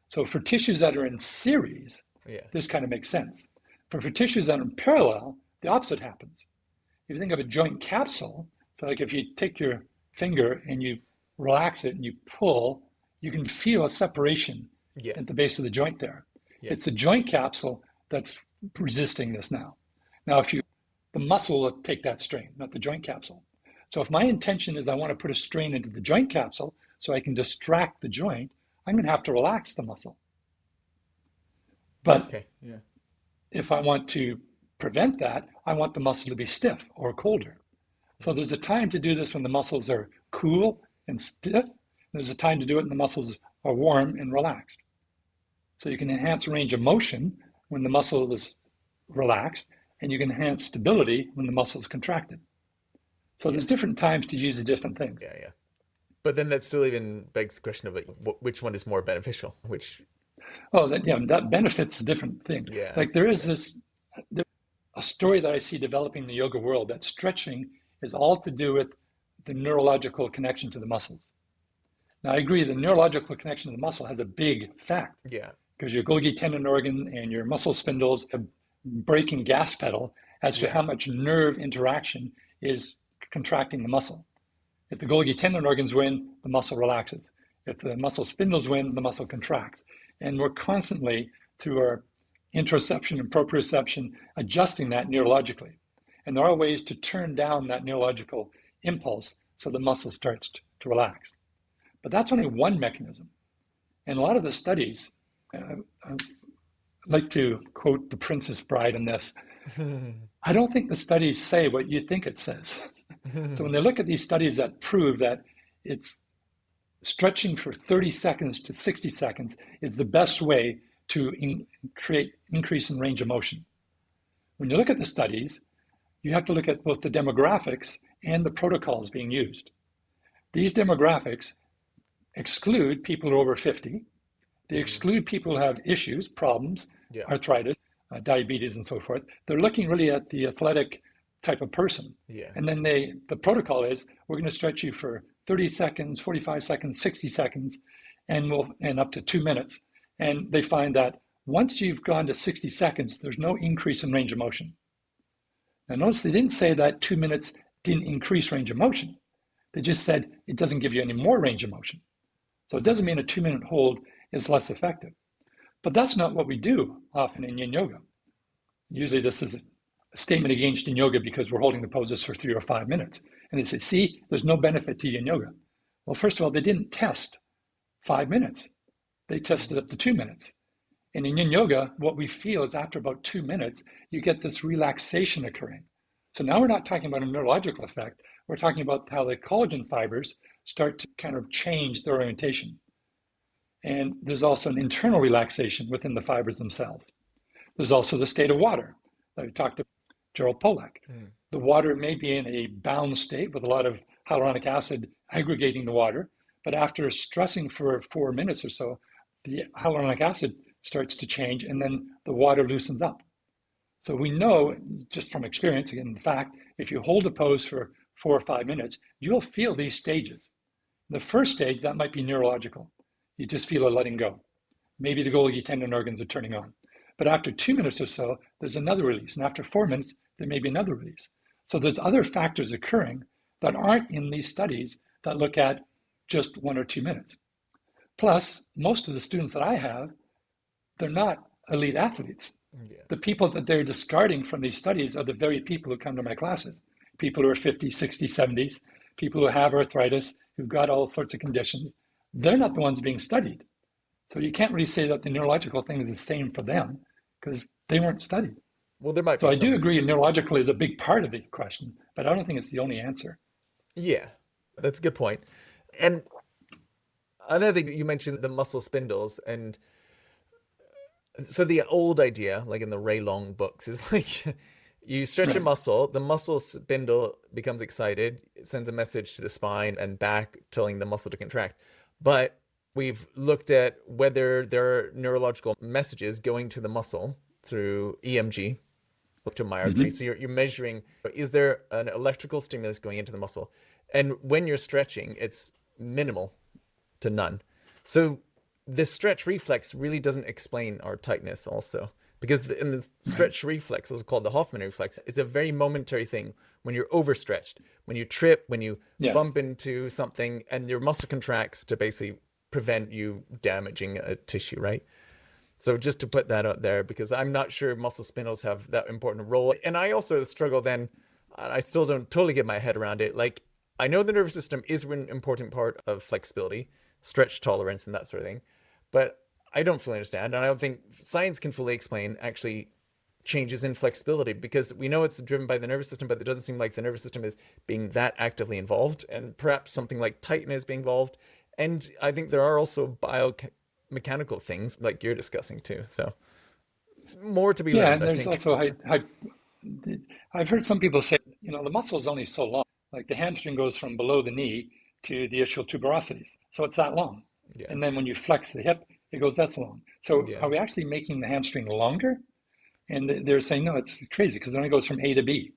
So for tissues that are in series, this kind of makes sense. But for tissues that are in parallel, the opposite happens. If you think of a joint capsule, so like if you take your finger and you relax it and you pull, you can feel a separation at the base of the joint there. It's the joint capsule that's resisting this now. Now, the muscle will take that strain, not the joint capsule. So if my intention is I want to put a strain into the joint capsule so I can distract the joint, I'm going to have to relax the muscle. But if I want to prevent that, I want the muscle to be stiff or colder. So there's a time to do this when the muscles are cool and stiff. There's a time to do it when the muscles are warm and relaxed. So you can enhance range of motion when the muscle is relaxed, and you can enhance stability when the muscle is contracted. So there's different times to use the different things. But then that still even begs the question of like, which one is more beneficial? That benefits a different thing. Like there is a story that I see developing in the yoga world that stretching is all to do with the neurological connection to the muscles. Now I agree the neurological connection to the muscle has a big effect. Because your Golgi tendon organ and your muscle spindles have braking gas pedal as to how much nerve interaction is contracting the muscle. If the Golgi tendon organs win, the muscle relaxes. If the muscle spindles win, the muscle contracts. And we're constantly, through our interoception and proprioception, adjusting that neurologically. And there are ways to turn down that neurological impulse so the muscle starts to relax. But that's only one mechanism. And a lot of the studies, I like to quote The Princess Bride in this, I don't think the studies say what you think it says. So when they look at these studies that prove that it's stretching for 30 seconds to 60 seconds is the best way to create increase in range of motion. When you look at the studies, you have to look at both the demographics and the protocols being used. These demographics exclude people who are over 50. They exclude people who have issues, problems, arthritis, diabetes, and so forth. They're looking really at the athletic type of person. And then the protocol is, we're going to stretch you for 30 seconds, 45 seconds, 60 seconds, and up to 2 minutes. And they find that once you've gone to 60 seconds, there's no increase in range of motion. Now notice they didn't say that 2 minutes didn't increase range of motion. They just said it doesn't give you any more range of motion. So it doesn't mean a 2-minute hold is less effective. But that's not what we do often in yin yoga. Usually this is a statement against yin yoga because we're holding the poses for 3 or 5 minutes. And they say, see, there's no benefit to yin yoga. Well, first of all, they didn't test 5 minutes. They tested up to 2 minutes. And in yin yoga, what we feel is after about 2 minutes, you get this relaxation occurring. So now we're not talking about a neurological effect. We're talking about how the collagen fibers start to kind of change their orientation. And there's also an internal relaxation within the fibers themselves. There's also the state of water that we talked to Gerald Pollack. The water may be in a bound state with a lot of hyaluronic acid aggregating the water, but after stressing for 4 minutes or so, the hyaluronic acid starts to change and then the water loosens up. So we know just from experience, again, in fact, if you hold a pose for 4 or 5 minutes, you'll feel these stages. The first stage, that might be neurological. You just feel a letting go. Maybe the Golgi tendon organs are turning on. But after 2 minutes or so, there's another release. And after 4 minutes, there may be another release. So there's other factors occurring that aren't in these studies that look at just 1 or 2 minutes. Plus, most of the students that I have, they're not elite athletes. The people that they're discarding from these studies are the very people who come to my classes. People who are 50, 60, 70s, people who have arthritis, who've got all sorts of conditions. They're not the ones being studied. So you can't really say that the neurological thing is the same for them because they weren't studied. Well, there might So be I do some. agree neurological is a big part of the question, but I don't think it's the only answer. Yeah, that's a good point. And another thing, you mentioned the muscle spindles, and so the old idea, like in the Ray Long books, is like you stretch a Right. muscle, the muscle spindle becomes excited, it sends a message to the spine and back telling the muscle to contract. But we've looked at whether there are neurological messages going to the muscle through EMG, electromyography. So you're measuring, is there an electrical stimulus going into the muscle? And when you're stretching, it's minimal to none. So the stretch reflex really doesn't explain our tightness also, because in the stretch reflex, also called the Hoffman reflex, is a very momentary thing when you're overstretched, when you trip, when you Yes. bump into something and your muscle contracts to basically prevent you damaging a tissue, right? So just to put that out there, because I'm not sure muscle spindles have that important role. And I also struggle then, I still don't totally get my head around it. Like, I know the nervous system is an important part of flexibility, stretch tolerance and that sort of thing, but I don't fully understand. And I don't think science can fully explain actually changes in flexibility, because we know it's driven by the nervous system, but it doesn't seem like the nervous system is being that actively involved. And perhaps something like tightness being involved. And I think there are also biomechanical things like you're discussing too. So it's more to be Yeah, learned, and I there's think. also, I've heard some people say, the muscle is only so long. Like the hamstring goes from below the knee to the ischial tuberosities. So it's that long. Yeah. And then when you flex the hip, it goes that's long. So Yeah. are we actually making the hamstring longer? And they're saying, no, it's crazy because it only goes from A to B.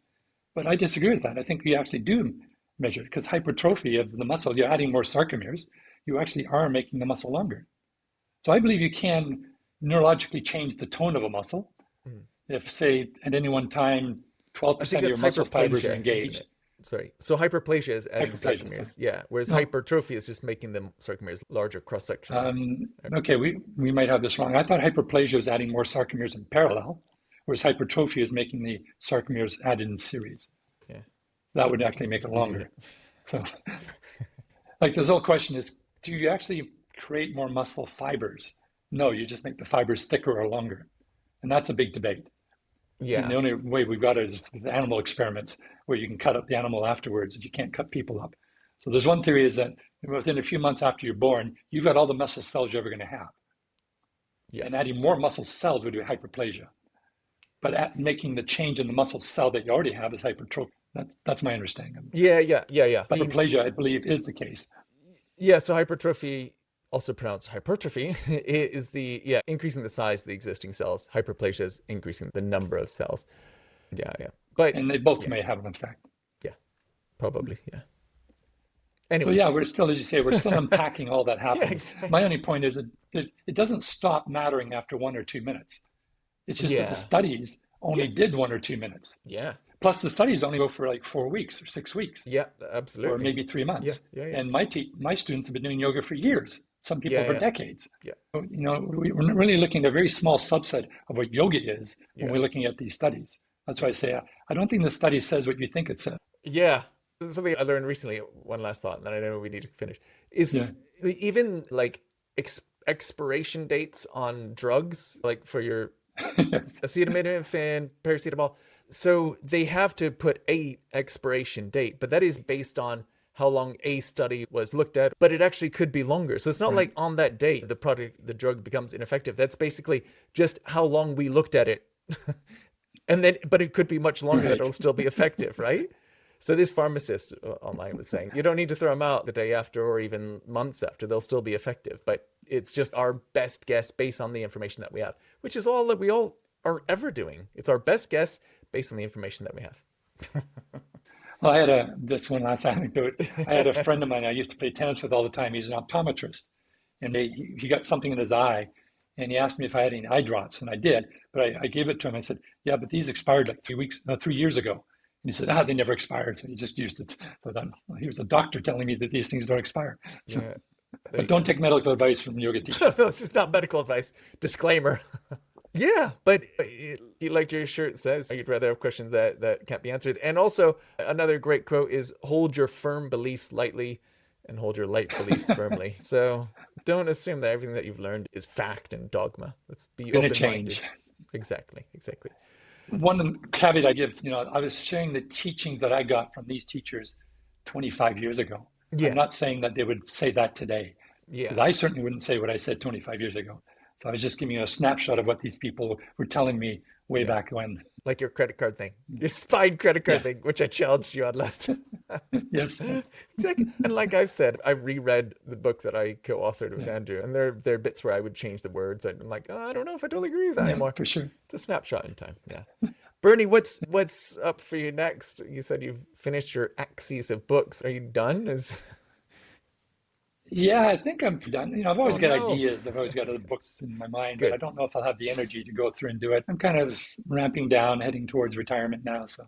But I disagree with that. I think we actually do measure it, because hypertrophy of the muscle, you're adding more sarcomeres, you actually are making the muscle longer. So I believe you can neurologically change the tone of a muscle. If, say, at any one time, I 12% think of your that's muscle fibers are hyperplasia, isn't engaged. it? Sorry. So hyperplasia is adding Hyperplasia, sarcomeres. sorry. Yeah. Whereas No. hypertrophy is just making the sarcomeres larger cross section. Okay, we might have this wrong. I thought hyperplasia was adding more sarcomeres in parallel, whereas hypertrophy is making the sarcomeres added in series. Yeah. That would actually make it longer. So, like, this whole question is, do you actually create more muscle fibers? No, you just make the fibers thicker or longer. And that's a big debate. Yeah. And the only way we've got it is with animal experiments, where you can cut up the animal afterwards, and you can't cut people up. So there's one theory is that within a few months after you're born, you've got all the muscle cells you're ever going to have. Yeah. And adding more muscle cells would do hyperplasia. But making the change in the muscle cell that you already have is hypertrophy. That's my understanding of it. Yeah. Hyperplasia, I believe, is the case. Yeah, so hypertrophy, also pronounced hypertrophy, is increasing the size of the existing cells. Hyperplasia is increasing the number of cells. Yeah. But And they both may have an effect. yeah, probably, yeah. So Anyway, yeah, we're still, as you say, we're still unpacking all that happens. exactly. My only point is that it doesn't stop mattering after 1 or 2 minutes. It's just that the studies only did 1 or 2 minutes. Yeah. Plus the studies only go for like 4 weeks or 6 weeks. Yeah, absolutely. Or maybe 3 months. Yeah. And my students have been doing yoga for years. Some people for decades. Yeah. So, we're really looking at a very small subset of what yoga is when we're looking at these studies. That's why I say I don't think the study says what you think it says. Yeah. Something I learned recently, one last thought, and then I know we need to finish, is even like expiration dates on drugs, like for your acetaminophen, paracetamol. So they have to put a expiration date, but that is based on how long a study was looked at, but it actually could be longer. So it's not like on that date, the drug becomes ineffective. That's basically just how long we looked at it. But it could be much longer that it'll still be effective, right? So this pharmacist online was saying, you don't need to throw them out the day after or even months after. They'll still be effective. But it's just our best guess based on the information that we have, which is all that we all are ever doing. It's our best guess based on the information that we have. Well, I had just one last anecdote. I had a friend of mine I used to play tennis with all the time. He's an optometrist. And he got something in his eye. And he asked me if I had any eye drops. And I did. But I gave it to him. I said, yeah, but these expired like 3 years ago. And he said, they never expired. So he just used it. So then he was a doctor telling me that these things don't expire. So, but don't take medical advice from yoga teachers. No, this is not medical advice. Disclaimer. Yeah, but like your shirt says, you'd rather have questions that can't be answered. And also, another great quote is, hold your firm beliefs lightly and hold your light beliefs firmly. So don't assume that everything that you've learned is fact and dogma. Let's be open-minded. Change. Exactly. One caveat I give, I was sharing the teachings that I got from these teachers 25 years ago. Yeah. I'm not saying that they would say that today, Yeah. because I certainly wouldn't say what I said 25 years ago. So I was just giving you a snapshot of what these people were telling me way back when. Like your credit card thing, your spine credit card thing, which I challenged you on last time. Yes. Exactly. And like I've said, I reread the book that I co-authored with Andrew, and there are bits where I would change the words. I'm like, I don't know if I totally agree with that anymore. For sure. It's a snapshot in time. Yeah. Bernie, what's up for you next? You said you've finished your axes of books. Are you done? Yeah, I think I'm done. I've always got ideas. I've always got other books in my mind, but I don't know if I'll have the energy to go through and do it. I'm kind of ramping down, heading towards retirement now. So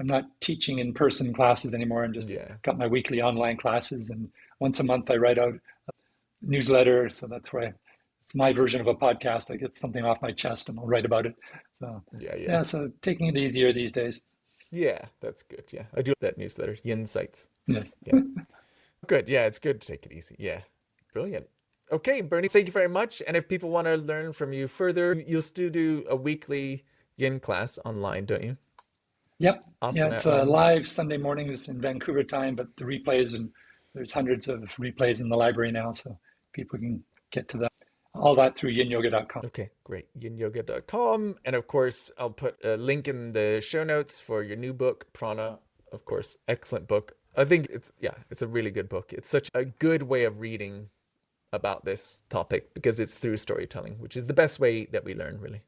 I'm not teaching in-person classes anymore. I'm just got my weekly online classes. And once a month, I write out a newsletter. So that's where it's my version of a podcast. I get something off my chest and I'll write about it. So so taking it easier these days. Yeah, that's good. Yeah, I do that newsletter, Yin Sights. Yes. Yeah. Good. Yeah, it's good to take it easy. Yeah. Brilliant. Okay, Bernie, thank you very much. And if people want to learn from you further, you'll still do a weekly Yin class online, don't you? Yep. Awesome. Yeah, it's live Sunday mornings in Vancouver time, but the replays, and there's hundreds of replays in the library now, so people can get to that. All that through yinyoga.com. Okay, great. Yinyoga.com. And of course, I'll put a link in the show notes for your new book, Prana. Of course, excellent book. I think it's a really good book. It's such a good way of reading about this topic because it's through storytelling, which is the best way that we learn, really.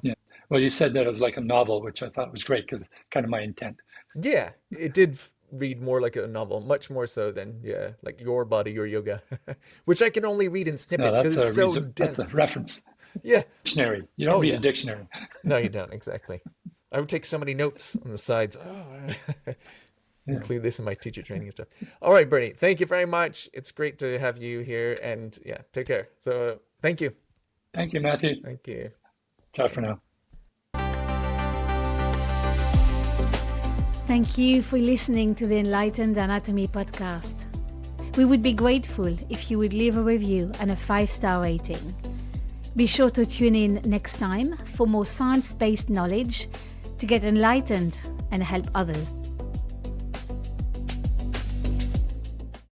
Yeah. Well, you said that it was like a novel, which I thought was great because kind of my intent. Yeah, it did read more like a novel, much more so than like Your Body, Your Yoga, which I can only read in snippets because it's so dense. That's a reference. Yeah. Dictionary. You don't read a dictionary. No, you don't. Exactly. I would take so many notes on the sides. Include this in my teacher training and stuff. All right, Bernie, thank you very much. It's great to have you here, and take care. So thank you. Thank you, Matthew. Thank you. Ciao for now. Thank you for listening to the Enlightened Anatomy podcast. We would be grateful if you would leave a review and a 5-star rating. Be sure to tune in next time for more science-based knowledge to get enlightened and help others.